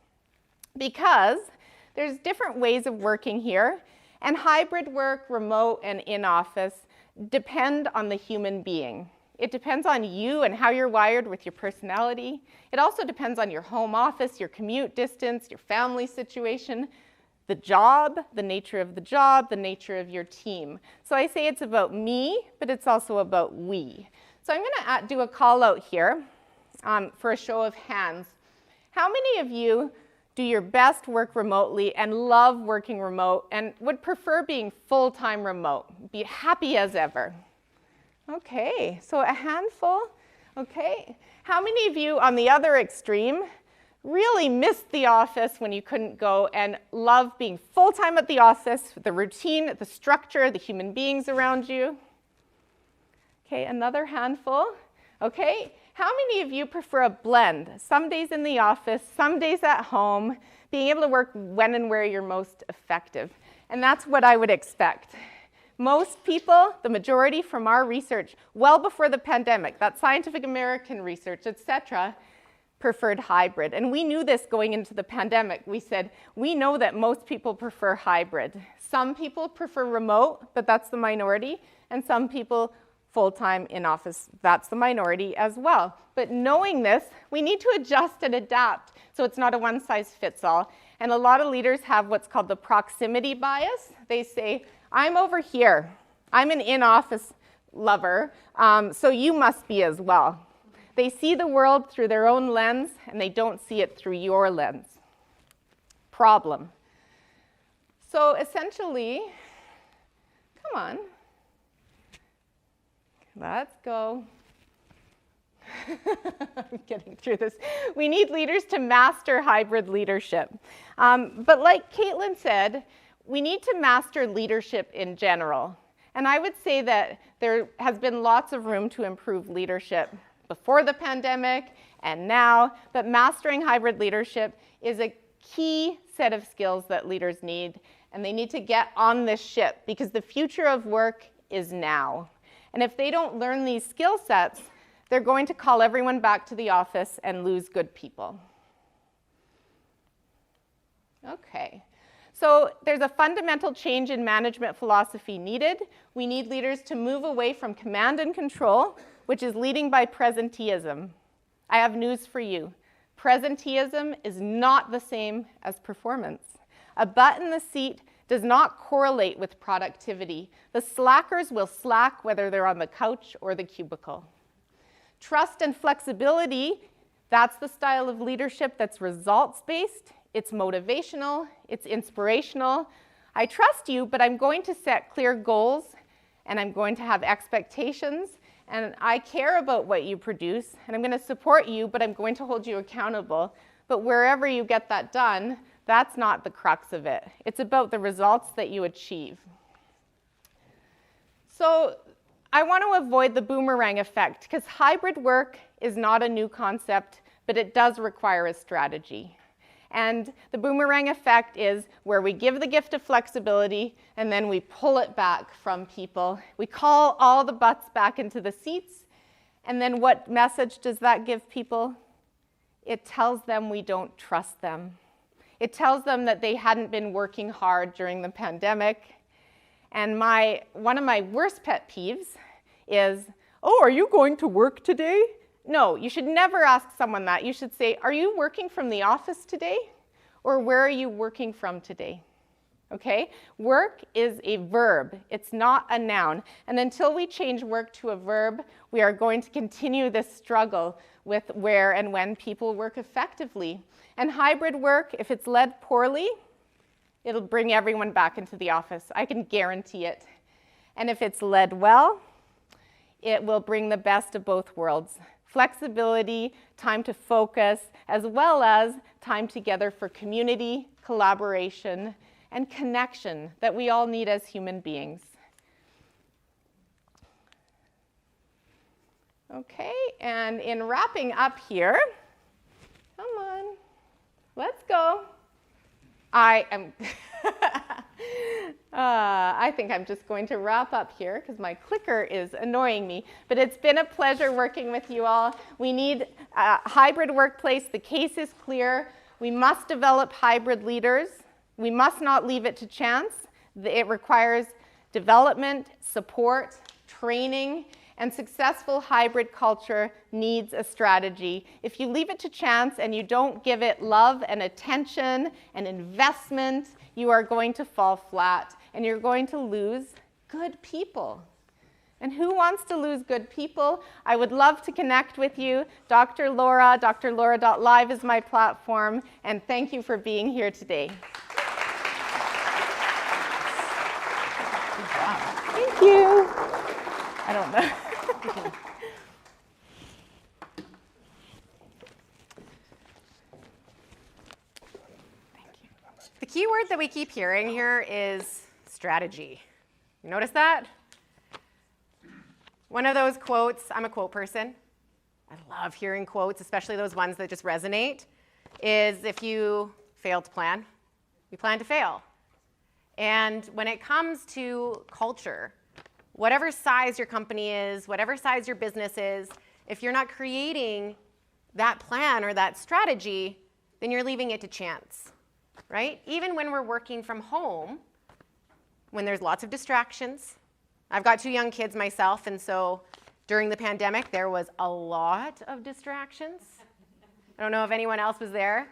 Because there's different ways of working here, and hybrid work, remote, and in-office depend on the human being. It depends on you and how you're wired with your personality. It also depends on your home office, your commute distance, your family situation, the job, the nature of the job, the nature of your team. So I say it's about me, but it's also about we. So I'm going to do a call out here for a show of hands. How many of you do your best work remotely and love working remote and would prefer being full-time remote, be happy as ever? Okay, so a handful. Okay. How many of you on the other extreme really missed the office when you couldn't go and love being full-time at the office, the routine, the structure, the human beings around you? Okay, another handful. Okay, how many of you prefer a blend? Some days in the office, some days at home, being able to work when and where you're most effective. And that's what I would expect. Most people, the majority from our research, well before the pandemic, that Scientific American research, etc., preferred hybrid. And we knew this going into the pandemic. We said, we know that most people prefer hybrid. Some people prefer remote, but that's the minority. And some people full-time in office, that's the minority as well. But knowing this, we need to adjust and adapt so it's not a one-size-fits-all. And a lot of leaders have what's called the proximity bias. They say, I'm over here. I'm an in-office lover, so you must be as well. They see the world through their own lens, and they don't see it through your lens. Problem. So essentially, come on. Let's go. I'm getting through this. We need leaders to master hybrid leadership. But like Katelyn said, we need to master leadership in general. And I would say that there has been lots of room to improve leadership before the pandemic and now, but mastering hybrid leadership is a key set of skills that leaders need, and they need to get on this ship because the future of work is now. And if they don't learn these skill sets, they're going to call everyone back to the office and lose good people. Okay. So there's a fundamental change in management philosophy needed. We need leaders to move away from command and control, which is leading by presenteeism. I have news for you. Presenteeism is not the same as performance. A butt in the seat does not correlate with productivity. The slackers will slack whether they're on the couch or the cubicle. Trust and flexibility, that's the style of leadership that's results-based. It's motivational, it's inspirational. I trust you, but I'm going to set clear goals, and I'm going to have expectations, and I care about what you produce, and I'm going to support you, but I'm going to hold you accountable. But wherever you get that done, that's not the crux of it. It's about the results that you achieve. So I want to avoid the boomerang effect, because hybrid work is not a new concept, but it does require a strategy. And the boomerang effect is where we give the gift of flexibility and then we pull it back from people. We call all the butts back into the seats, and then what message does that give people? It tells them we don't trust them. It tells them that they hadn't been working hard during the pandemic. And one of my worst pet peeves is, oh, are you going to work today? No, you should never ask someone that. You should say, are you working from the office today? Or where are you working from today? Okay? Work is a verb. It's not a noun. And until we change work to a verb, we are going to continue this struggle with where and when people work effectively. And hybrid work, if it's led poorly, it'll bring everyone back into the office. I can guarantee it. And if it's led well, it will bring the best of both worlds. Flexibility, time to focus, as well as time together for community, collaboration, and connection that we all need as human beings. Okay, and in wrapping up here, come on, let's go. I think I'm just going to wrap up here because my clicker is annoying me. But it's been a pleasure working with you all. We need a hybrid workplace. The case is clear. We must develop hybrid leaders. We must not leave it to chance. It requires development, support, training, and successful hybrid culture needs a strategy. If you leave it to chance and you don't give it love and attention and investment, you are going to fall flat and you're going to lose good people. And who wants to lose good people? I would love to connect with you. Dr. Laura, drlaura.live is my platform, and thank you for being here today. Thank you. I don't know. The key word that we keep hearing here is strategy. You notice that? One of those quotes, I'm a quote person. I love hearing quotes, especially those ones that just resonate, is if you fail to plan, you plan to fail. And when it comes to culture, whatever size your company is, whatever size your business is, if you're not creating that plan or that strategy, then you're leaving it to chance, right? Even when we're working from home, when there's lots of distractions. I've got 2 young kids myself, and so during the pandemic, there was a lot of distractions. I don't know if anyone else was there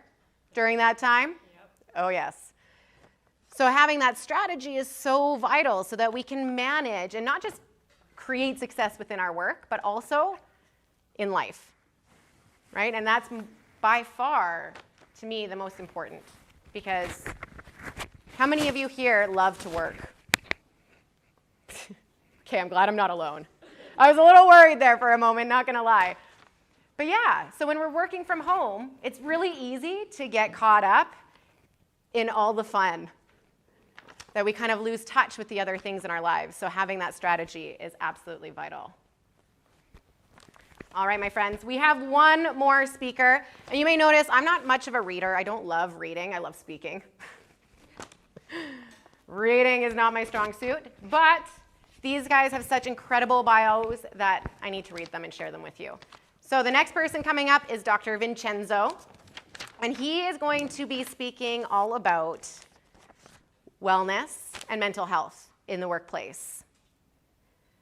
during that time. Yep. Oh, yes. So having that strategy is so vital so that we can manage and not just create success within our work, but also in life, right? And that's by far, to me, the most important, because how many of you here love to work? Okay, I'm glad I'm not alone. I was a little worried there for a moment, not gonna lie. But yeah, so when we're working from home, it's really easy to get caught up in all the fun, that we kind of lose touch with the other things in our lives. So having that strategy is absolutely vital. All right, my friends, we have one more speaker. And you may notice I'm not much of a reader. I don't love reading, I love speaking. Reading is not my strong suit, but these guys have such incredible bios that I need to read them and share them with you. So the next person coming up is Dr. Vincenzo, and he is going to be speaking all about wellness and mental health in the workplace.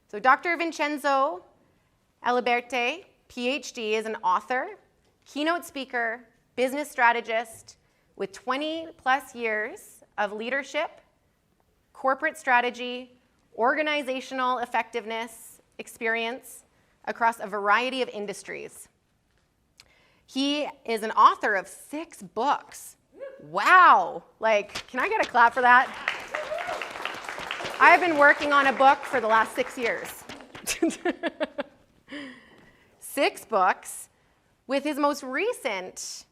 So Dr. Vincenzo Aliberti, PhD, is an author, keynote speaker, business strategist with 20 plus years of leadership, corporate strategy, organizational effectiveness experience across a variety of industries. He is an author of 6 books. Wow! Like, can I get a clap for that? I've been working on a book for the last 6 years. 6 books, with his most recent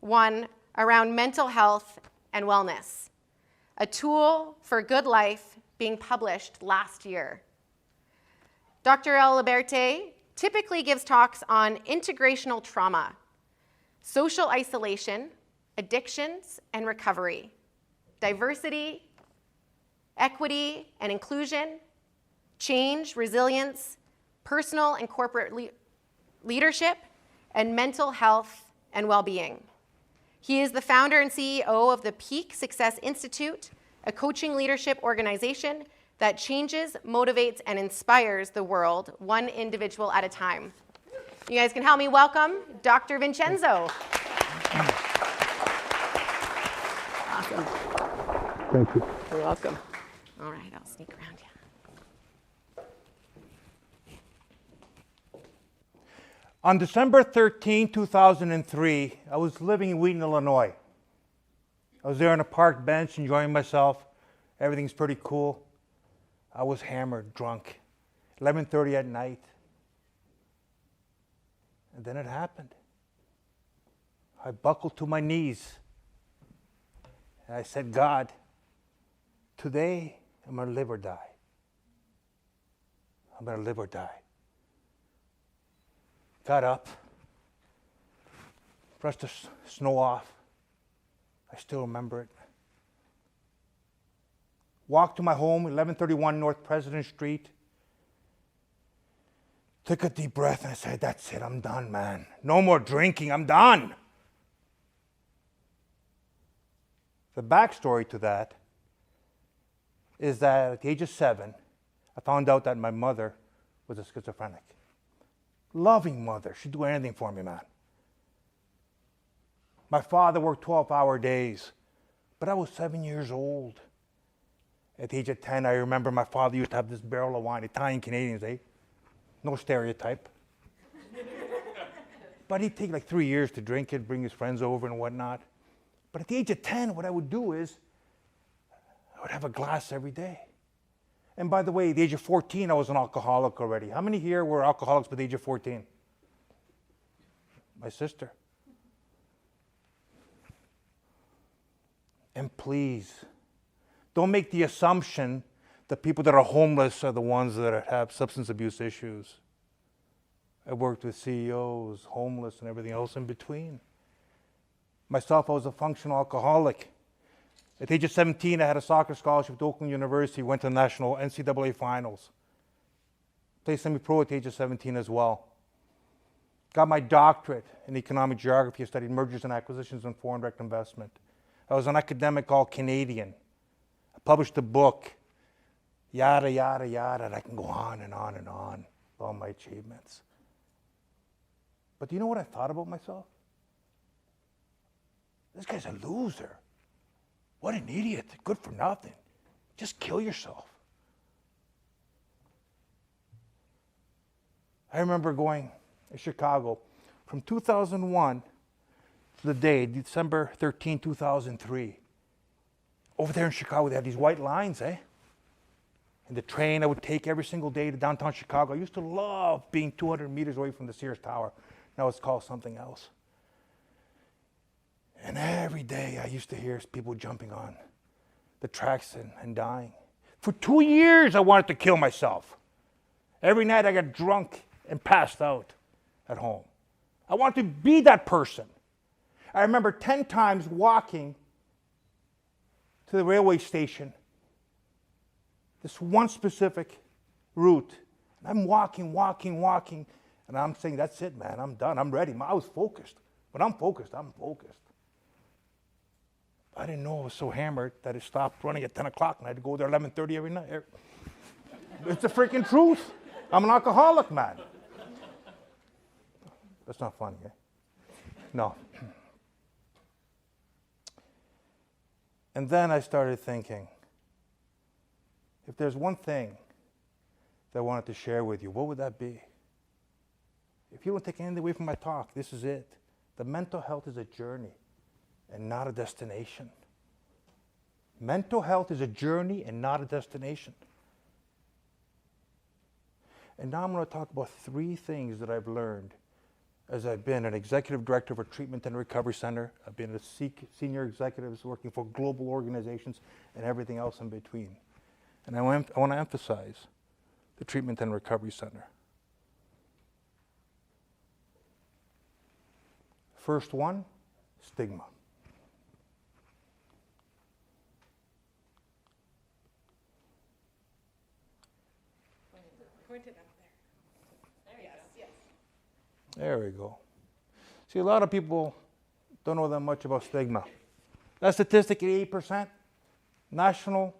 one around mental health and wellness, a tool for good life, being published last year. Dr. Aliberti typically gives talks on integrational trauma, social isolation, addictions and recovery, diversity, equity and inclusion, change, resilience, personal and corporate leadership, and mental health and well-being. He is the founder and CEO of the Peak Success Institute, a coaching leadership organization that changes, motivates, and inspires the world one individual at a time. You guys can help me welcome Dr. Vincenzo. Awesome. Thank you. You're welcome. All right, I'll sneak around you. On December 13, 2003, I was living in Wheaton, Illinois. I was there on a park bench enjoying myself. Everything's pretty cool. I was hammered, drunk, 11:30 at night. And then it happened. I buckled to my knees. And I said, God, today I'm going to live or die. I'm going to live or die. Got up, brushed the snow off. I still remember it. Walked to my home, 1131 North President Street. Took a deep breath and I said, that's it, I'm done, man. No more drinking, I'm done. The backstory to that is that at the age of 7, I found out that my mother was a schizophrenic. Loving mother, she'd do anything for me, man. My father worked 12-hour days, but I was 7 years old. At the age of 10, I remember my father used to have this barrel of wine, Italian Canadians, eh? No stereotype. But he'd take like 3 years to drink it, bring his friends over and whatnot. But at the age of 10, what I would do is I would have a glass every day. And by the way, at the age of 14, I was an alcoholic already. How many here were alcoholics by the age of 14? My sister. And please, don't make the assumption that people that are homeless are the ones that have substance abuse issues. I worked with CEOs, homeless, and everything else in between. Myself, I was a functional alcoholic. At the age of 17, I had a soccer scholarship to Oakland University, went to the national NCAA finals. Played semi-pro at the age of 17 as well. Got my doctorate in economic geography. I studied mergers and acquisitions and foreign direct investment. I was an academic called Canadian. I published a book, yada, yada, yada, and I can go on and on and on with all my achievements. But do you know what I thought about myself? This guy's a loser. What an idiot, good for nothing. Just kill yourself. I remember going to Chicago from 2001 to the day, December 13, 2003. Over there in Chicago, they had these white lines, eh? And the train I would take every single day to downtown Chicago. I used to love being 200 meters away from the Sears Tower. Now it's called something else. And every day I used to hear people jumping on the tracks and dying. For 2 years I wanted to kill myself. Every night I got drunk and passed out at home. I wanted to be that person. I remember 10 times walking to the railway station, this one specific route. And I'm walking, and I'm saying, that's it, man, I'm done, I'm ready. I was focused. When I'm focused, I'm focused. I didn't know I was so hammered that it stopped running at 10 o'clock and I had to go there 11:30 every night. It's the freaking truth. I'm an alcoholic, man. That's not funny, eh? No. And then I started thinking, if there's one thing that I wanted to share with you, what would that be? If you don't take anything away from my talk, this is it. The mental health is a journey and not a destination. Mental health is a journey and not a destination. And now I'm going to talk about 3 things that I've learned as I've been an executive director of a treatment and recovery center. I've been a senior executive working for global organizations and everything else in between. And I want to emphasize the treatment and recovery center. First one, stigma. Point it up there. Yes. There we go. See, a lot of people don't know that much about stigma. That statistic, 88%, National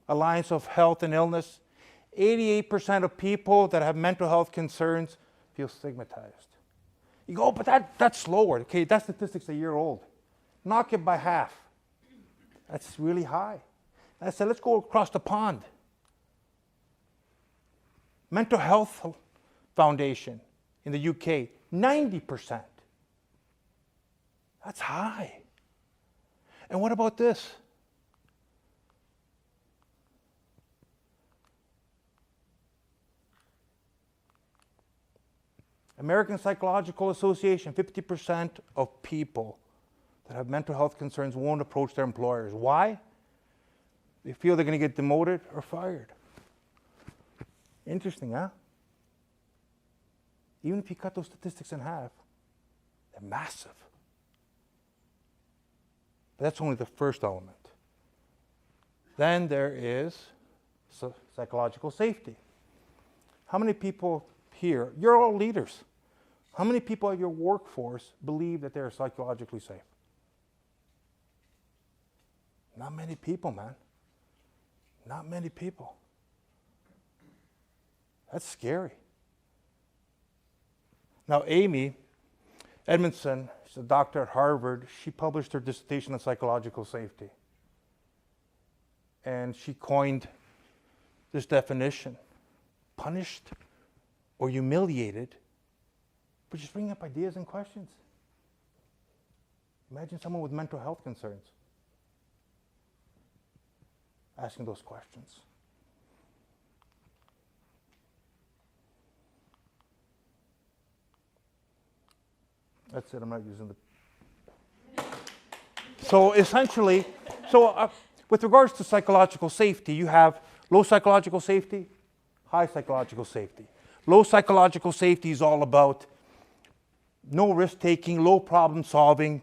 Alliance of Health and Illness, 88% of people that have mental health concerns feel stigmatized. You go, but that's lower. Okay, that statistic's a year old. Knock it by half. That's really high. And I said, let's go across the pond. Mental Health Foundation in the UK, 90%. That's high. And what about this? American Psychological Association, 50% of people that have mental health concerns won't approach their employers. Why? They feel they're going to get demoted or fired. Interesting, huh? Even if you cut those statistics in half, they're massive. But that's only the first element. Then there is psychological safety. How many people here, you're all leaders, how many people at your workforce believe that they're psychologically safe? Not many people, man. Not many people. That's scary. Now, Amy Edmondson, she's a doctor at Harvard, she published her dissertation on psychological safety. and she coined this definition: punished or humiliated for just bringing up ideas and questions. Imagine someone with mental health concerns asking those questions. That's it, I'm not using the... So essentially, with regards to psychological safety, you have low psychological safety, high psychological safety. Low psychological safety is all about no risk-taking, low problem-solving,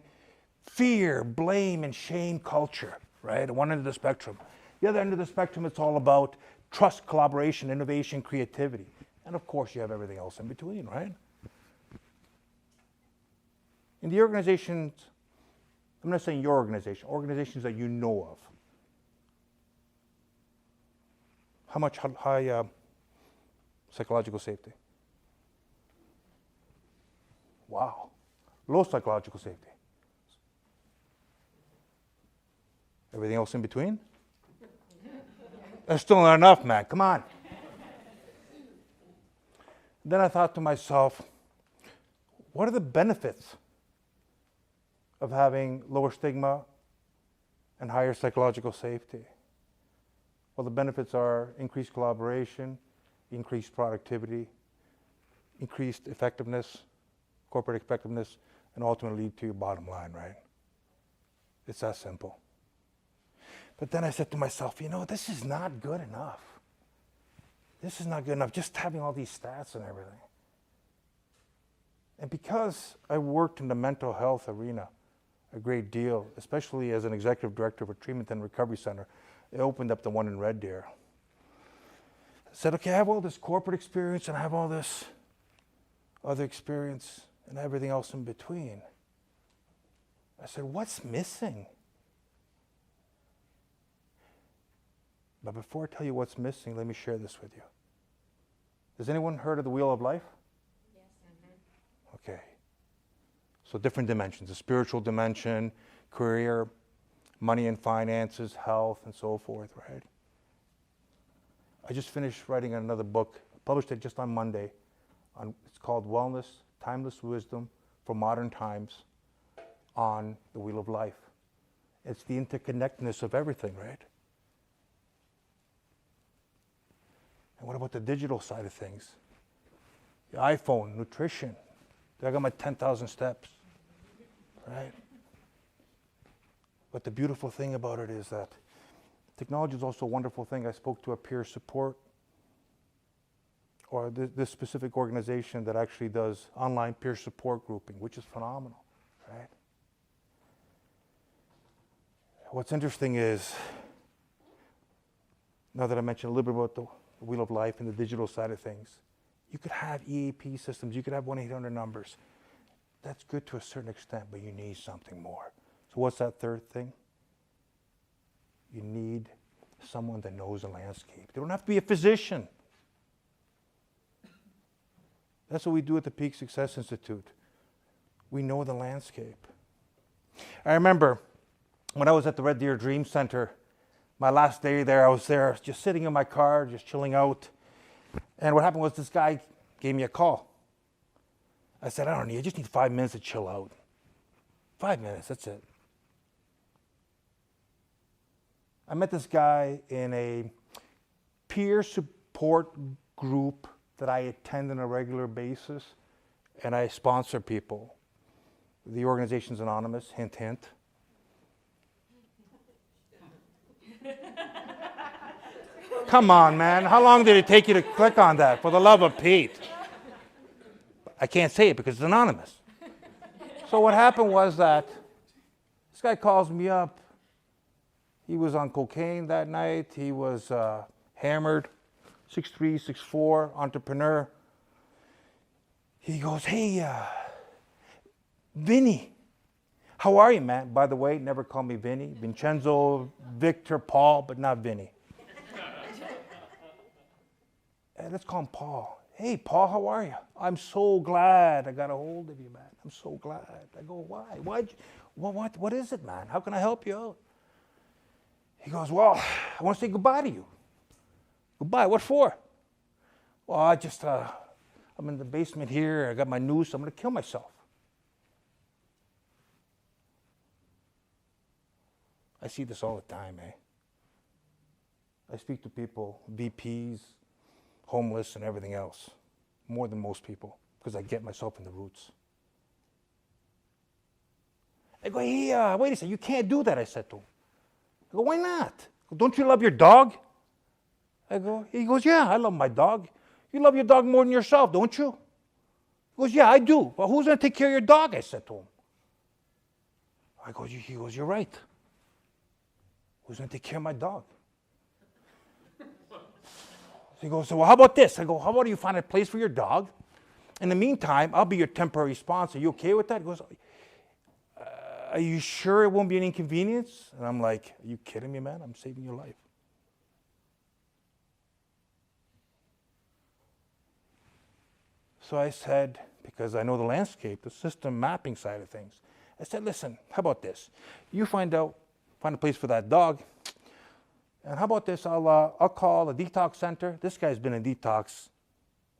fear, blame, and shame culture, right? At one end of the spectrum. The other end of the spectrum, it's all about trust, collaboration, innovation, creativity. And of course, you have everything else in between, right? In the organizations, I'm not saying your organization, organizations that you know of, how much high psychological safety? Wow. Low psychological safety. Everything else in between? That's still not enough, man. Come on. Then I thought to myself, what are the benefits of having lower stigma and higher psychological safety? Well, the benefits are increased collaboration, increased productivity, increased effectiveness, corporate effectiveness, and ultimately lead to your bottom line, right? It's that simple. But then I said to myself, this is not good enough. This is not good enough, just having all these stats and everything. And because I worked in the mental health arena a great deal, especially as an executive director of a treatment and recovery center, it opened up the one in Red Deer. I said, okay, I have all this corporate experience and I have all this other experience and everything else in between. I said, what's missing? But before I tell you what's missing, let me share this with you. Has anyone heard of the Wheel of Life? Yes. Mm-hmm. Okay. So different dimensions, the spiritual dimension, career, money and finances, health, and so forth, right? I just finished writing another book, published it just on Monday. It's called Wellness, Timeless Wisdom for Modern Times on the Wheel of Life. It's the interconnectedness of everything, right? And what about the digital side of things? The iPhone, nutrition. I got my 10,000 steps, right? But the beautiful thing about it is that technology is also a wonderful thing. I spoke to a peer support or this specific organization that actually does online peer support grouping, which is phenomenal, right? What's interesting is, now that I mentioned a little bit about the Wheel of Life and the digital side of things, you could have EAP systems, you could have 1-800 numbers. That's good to a certain extent, but you need something more. So what's that third thing? You need someone that knows the landscape. They don't have to be a physician. That's what we do at the Peak Success Institute. We know the landscape. I remember when I was at the Red Deer Dream Center, my last day there, I was there just sitting in my car, just chilling out. And what happened was this guy gave me a call. I said, I just need 5 minutes to chill out. 5 minutes, that's it. I met this guy in a peer support group that I attend on a regular basis, and I sponsor people. The organization's anonymous, hint, hint. Come on, man. How long did it take you to click on that? For the love of Pete. I can't say it because it's anonymous. So what happened was that this guy calls me up. He was on cocaine that night. He was hammered, 6'3", 6'4", entrepreneur. He goes, hey, Vinny, how are you, man? By the way, never call me Vinny. Vincenzo, Victor, Paul, but not Vinny. Let's call him Paul. Hey, Paul, how are you? I'm so glad I got a hold of you, man. I'm so glad. I go, why? What is it, man? How can I help you out? He goes, well, I want to say goodbye to you. Goodbye, what for? Well, I'm in the basement here, I got my noose, I'm going to kill myself. I see this all the time, eh? I speak to people, VPs, homeless, and everything else, more than most people, because I get myself in the roots. I go, hey, wait a second, you can't do that, I said to him. I go, why not? Don't you love your dog? He goes, yeah, I love my dog. You love your dog more than yourself, don't you? He goes, yeah, I do. Well, who's going to take care of your dog? I said to him. He goes, you're right. Who's going to take care of my dog? He goes, so well, how about this? I go, how about you find a place for your dog? In the meantime, I'll be your temporary sponsor. You okay with that? He goes, are you sure it won't be an inconvenience? And I'm like, are you kidding me, man? I'm saving your life. So I said, because I know the landscape, the system mapping side of things, I said, listen, how about this? You find a place for that dog, and how about this? I'll call a detox center. This guy's been in detox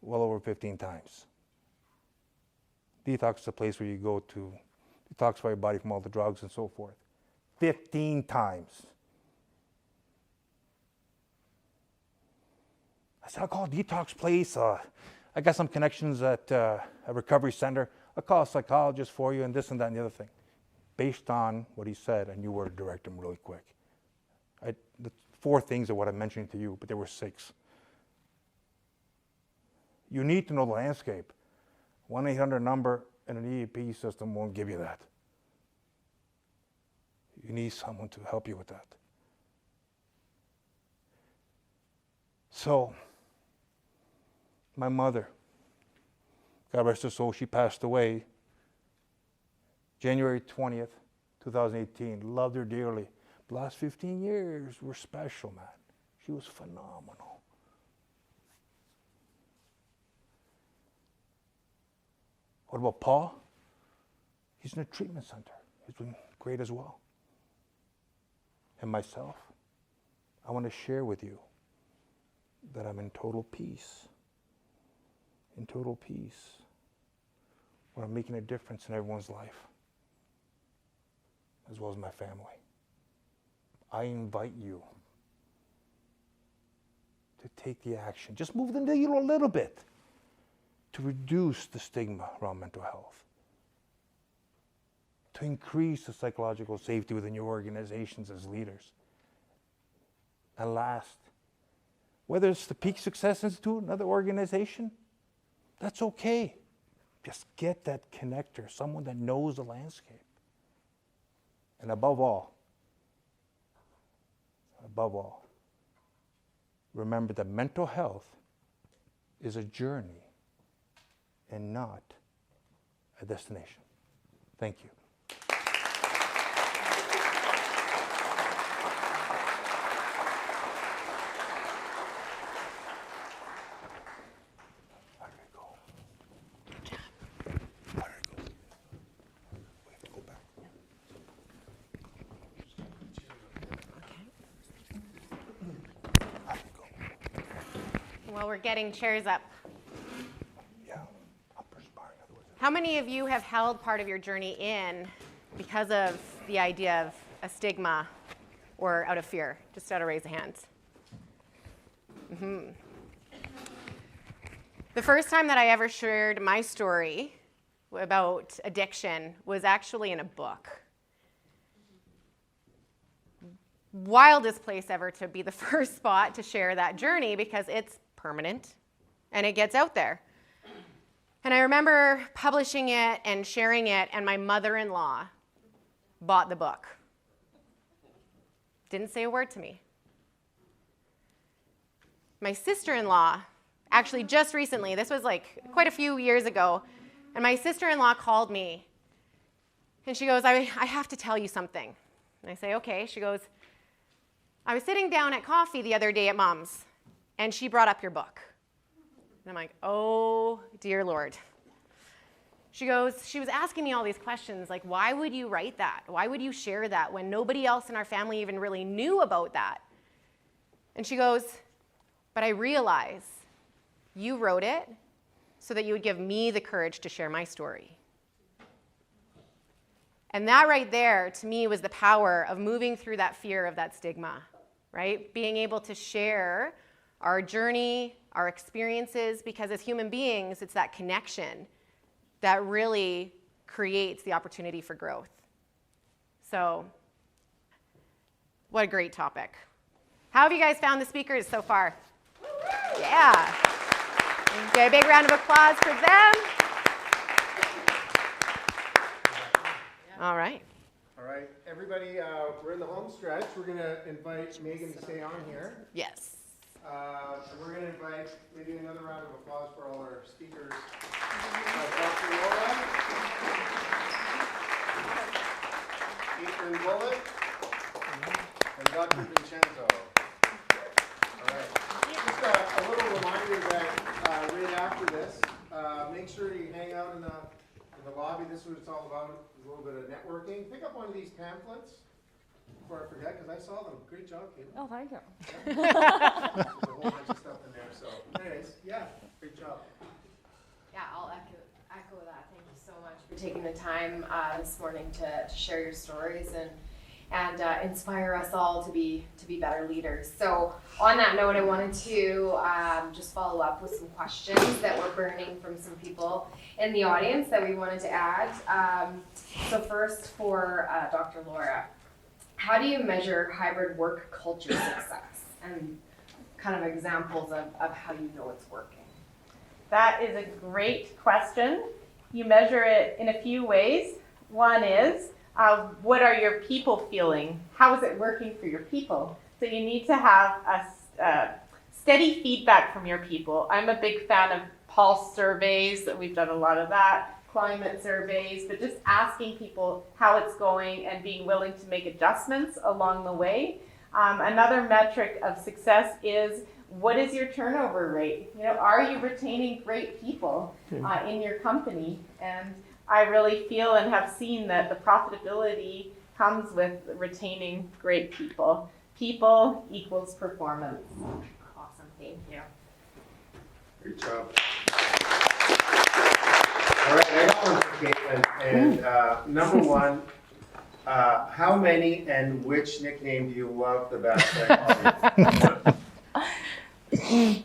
well over 15 times. Detox is a place where you go to detoxify your body from all the drugs and so forth. 15 times. I said, I'll call a detox place. I got some connections at a recovery center. I'll call a psychologist for you and this and that and the other thing. Based on what he said, I knew where to direct him really quick. The 4 things are what I'm mentioning to you, but there were 6. You need to know the landscape. 1-800 number and an EAP system won't give you that. You need someone to help you with that. So, my mother, God rest her soul, she passed away January 20th, 2018. Loved her dearly. The last 15 years were special, man. She was phenomenal. What about Paul? He's in a treatment center. He's been great as well. And myself, I want to share with you that I'm in total peace. In total peace. Where I'm making a difference in everyone's life, as well as my family. I invite you to take the action. Just move the needle a little bit to reduce the stigma around mental health, to increase the psychological safety within your organizations as leaders. And last, whether it's the Peak Success Institute, another organization, that's okay. Just get that connector, someone that knows the landscape. And above all, remember that mental health is a journey and not a destination. Thank you. While we're getting chairs up, Yeah, I'm perspiring. how many of you have held part of your journey in because of the idea of a stigma or out of fear? Just out of raise of hands. The first time that I ever shared my story about addiction was actually in a book. Wildest place ever to be the first spot to share that journey because it's permanent and it gets out there. And I remember publishing it and sharing it, and my mother-in-law bought the book. Didn't say a word to me. My sister-in-law, actually just recently, this was like quite a few years ago, and my sister-in-law called me and she goes, I have to tell you something. And I say, okay. She goes, I was sitting down at coffee the other day at Mom's, and she brought up your book. And I'm like, oh, dear Lord. She was asking me all these questions, like, why would you write that? Why would you share that when nobody else in our family even really knew about that? And she goes, but I realize you wrote it so that you would give me the courage to share my story. And that right there, to me, was the power of moving through that fear of that stigma, right? Being able to share our journey, our experiences, because as human beings, it's that connection that really creates the opportunity for growth. So, what a great topic. How have you guys found the speakers so far? Yeah. Get a big round of applause for them. All right. All right, everybody, we're in the home stretch. We're going to invite Megan to stay on here. Yes. And we're going to invite maybe another round of applause for all our speakers. Dr. Laura, Katelyn Bullock, and Dr. Vincenzo. All right. Just a little reminder that right after this, make sure you hang out in the lobby. This is what it's all about. A little bit of networking. Pick up one of these pamphlets before I forget, because I saw them. Great job, Katelyn. Oh, thank you. There's a whole bunch of stuff in there. So, anyways, yeah, great job. Yeah, I'll echo that. Thank you so much for taking the time this morning to share your stories and inspire us all to be better leaders. So on that note, I wanted to just follow up with some questions that were burning from some people in the audience that we wanted to add. So first for Dr. Laura, how do you measure hybrid work culture success and kind of examples of how you know it's working? That is a great question. You measure it in a few ways. One is, what are your people feeling? How is it working for your people? So you need to have a steady feedback from your people. I'm a big fan of pulse surveys. We've done a lot of that. Climate surveys, but just asking people how it's going and being willing to make adjustments along the way. Another metric of success is, what is your turnover rate? You know, are you retaining great people in your company? And I really feel and have seen that the profitability comes with retaining great people. People equals performance. Awesome, thank you. Great job. All right, I got one for Katelyn. And number one, how many and which nickname do you love the best?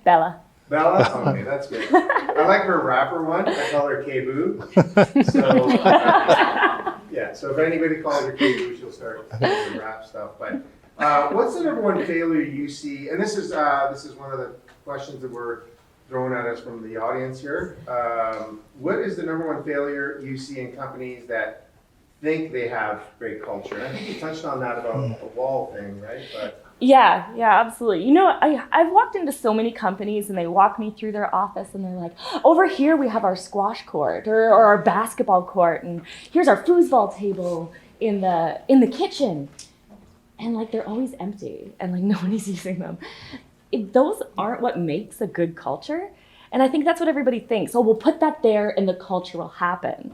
Bella. Bella? Okay, that's good. I like her rapper one. I call her K-Boo. So, yeah, so if anybody calls her K-Boo, she'll start doing the rap stuff. But what's the number one failure you see? And this is one of the questions that were thrown at us from the audience here. What is the number one failure you see in companies that think they have great culture? And I think you touched on that about the wall thing, right? But Yeah, absolutely. You know, I've walked into so many companies and they walk me through their office and they're like, over here we have our squash court or our basketball court, and here's our foosball table in the kitchen. And like they're always empty and like nobody's using them. Those aren't what makes a good culture. And I think that's what everybody thinks. Oh, we'll put that there and the culture will happen.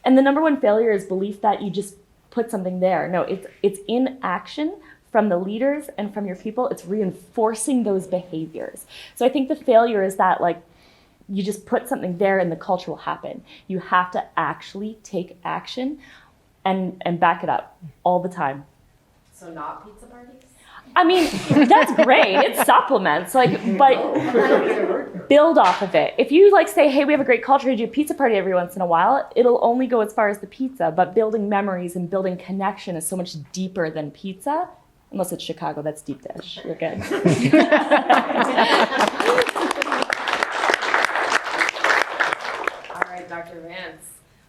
And the number one failure is belief that you just put something there. No, it's in action from the leaders and from your people. It's reinforcing those behaviors. So I think the failure is that like you just put something there and the culture will happen. You have to actually take action and back it up all the time. So not pizza parties? I mean, that's great. It supplements, like, but build off of it. If you like say, hey, we have a great culture, do a pizza party every once in a while, it'll only go as far as the pizza, but building memories and building connection is so much deeper than pizza. Unless it's Chicago, that's deep dish. You're good. All right, Dr. Vance.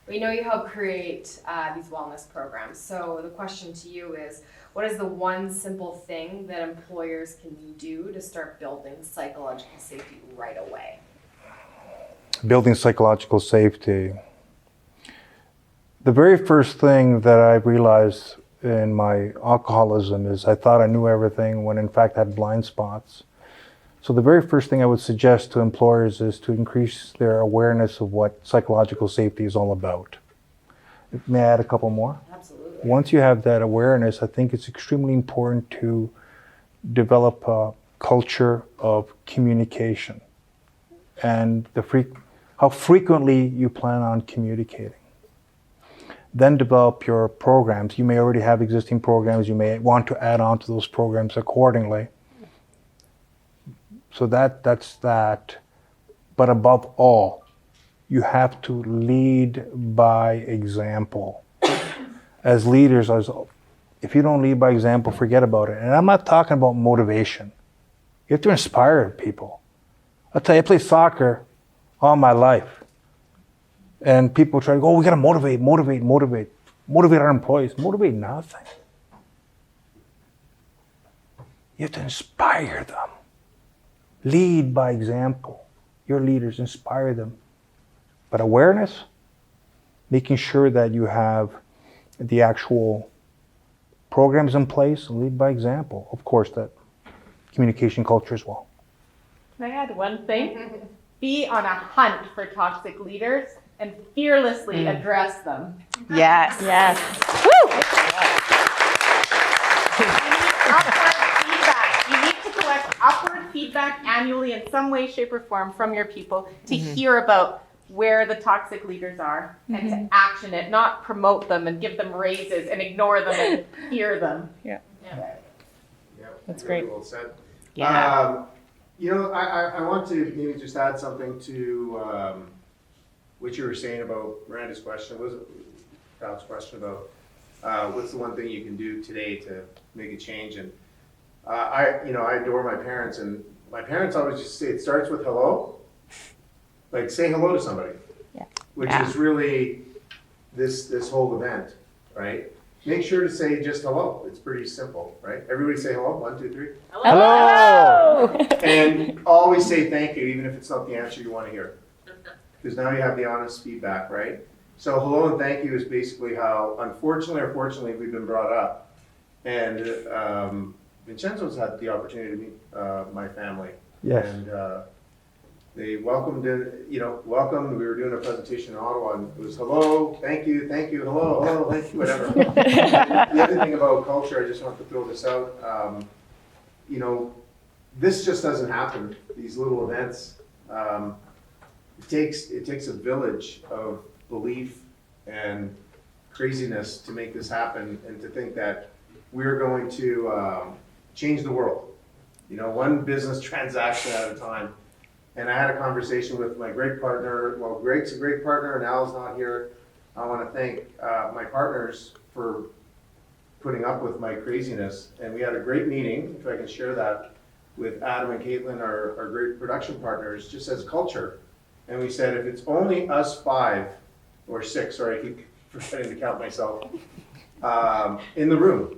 We know you help create these wellness programs. So the question to you is, what is the one simple thing that employers can do to start building psychological safety right away? Building psychological safety. The very first thing that I realized in my alcoholism is I thought I knew everything when in fact I had blind spots. So the very first thing I would suggest to employers is to increase their awareness of what psychological safety is all about. May I add a couple more? Absolutely. Once you have that awareness, I think it's extremely important to develop a culture of communication and how frequently you plan on communicating. Then develop your programs. You may already have existing programs. You may want to add on to those programs accordingly. So that's that. But above all, you have to lead by example. As leaders, if you don't lead by example, forget about it. And I'm not talking about motivation. You have to inspire people. I'll tell you, I played soccer all my life. And people try to go, oh, we got to motivate our employees. Motivate nothing. You have to inspire them. Lead by example. Your leaders, inspire them. But awareness, making sure that you have the actual programs in place, and lead by example. Of course, that communication culture as well. Can I add one thing? Be on a hunt for toxic leaders and fearlessly address them. Yes. Yes. You need to collect upward feedback annually in some way, shape, or form from your people to hear about where the toxic leaders are and to action it, not promote them and give them raises and ignore them and hear them. Yeah. That's great. Well said. Yeah. I want to maybe just add something to what you were saying about Miranda's question. Was Pat's question about what's the one thing you can do today to make a change? And I adore my parents, and my parents always just say it starts with hello. Like, say hello to somebody, which is really this whole event, right? Make sure to say just hello. It's pretty simple, right? Everybody say hello. 1, 2, 3. Hello! And always say thank you, even if it's not the answer you want to hear. Because now you have the honest feedback, right? So hello and thank you is basically how, unfortunately or fortunately, we've been brought up. And Vincenzo's had the opportunity to meet my family. Yes. And they welcomed it, welcome. We were doing a presentation in Ottawa, and it was hello, thank you, hello, thank you, whatever. The other thing about culture, I just want to throw this out. This just doesn't happen. These little events. It takes a village of belief and craziness to make this happen, and to think that we're going to change the world. One business transaction at a time. And I had a conversation with my great partner. Well, Greg's a great partner, and Al's not here. I want to thank my partners for putting up with my craziness. And we had a great meeting, if I can share that, with Adam and Katelyn, our great production partners, just as culture. And we said, if it's only us 5 or 6, sorry, I keep forgetting to count myself, in the room,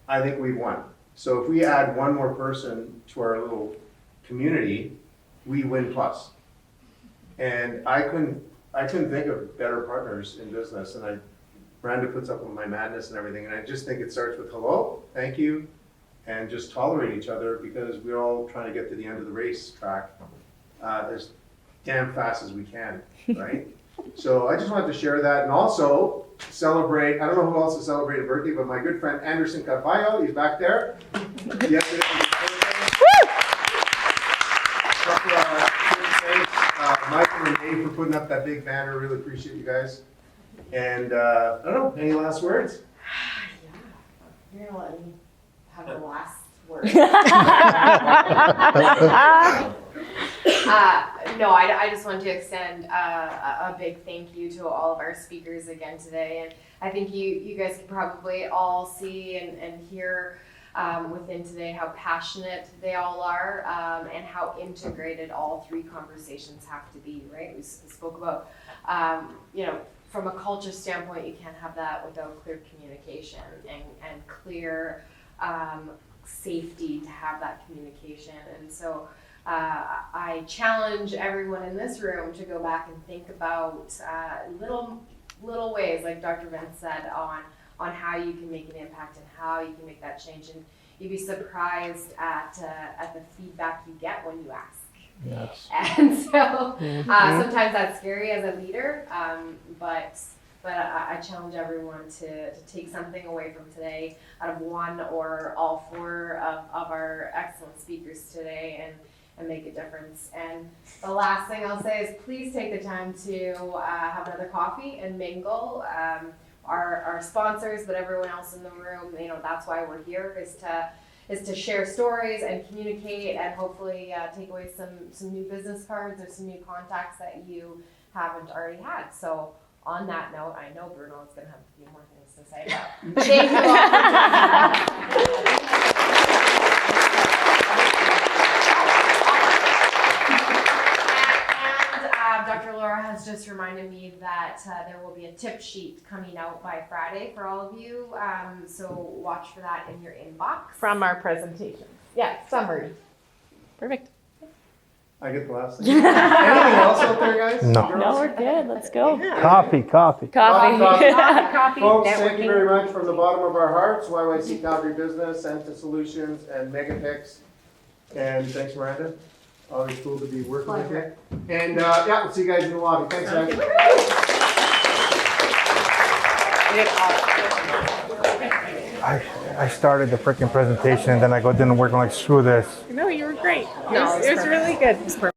I think we've won. So if we add one more person to our little community, we win plus. And I couldn't think of better partners in business. And Brenda puts up with my madness and everything. And I just think it starts with hello, thank you, and just tolerate each other, because we're all trying to get to the end of the race track as damn fast as we can, right? So I just wanted to share that, and also celebrate, I don't know who else to celebrate a birthday, but my good friend Anderson Carvalho, he's back there. Yesterday was his birthday. Michael and Dave for putting up that big banner, really appreciate you guys. And I don't know, any last words? You're gonna let me have the last word. No, I just want to extend a big thank you to all of our speakers again today. And I think you guys can probably all see and hear within today how passionate they all are, and how integrated all 3 conversations have to be, right? We spoke about, from a culture standpoint, you can't have that without clear communication and clear safety to have that communication. And so I challenge everyone in this room to go back and think about little ways, like Dr. Vince said, on how you can make an impact and how you can make that change. And you'd be surprised at the feedback you get when you ask. Yes. And so sometimes that's scary as a leader, but I challenge everyone to take something away from today out of one or all four of our excellent speakers today and make a difference. And the last thing I'll say is please take the time to have another coffee and mingle. Our sponsors, but everyone else in the room, that's why we're here, is to share stories and communicate and hopefully take away some new business cards or some new contacts that you haven't already had. So on that note, I know Bruno is going to have a few more things to say, but thank you all for joining us. Dr. Laura has just reminded me that there will be a tip sheet coming out by Friday for all of you. So watch for that in your inbox. From our presentation. Yeah, summary. Perfect. I get the last thing. Anything else out there, guys? No. No, we're good. Let's go. Coffee. Coffee. Coffee, Folks, thank networking. you very much from the bottom of our hearts, YYC Calgary Business, Enta Solutions, and Megapix. And thanks, Miranda. Always cool to be working with you. And we'll see you guys in the lobby. Thanks, guys. I started the freaking presentation and then I didn't work. I'm like, screw this. No, you were great. It was really good.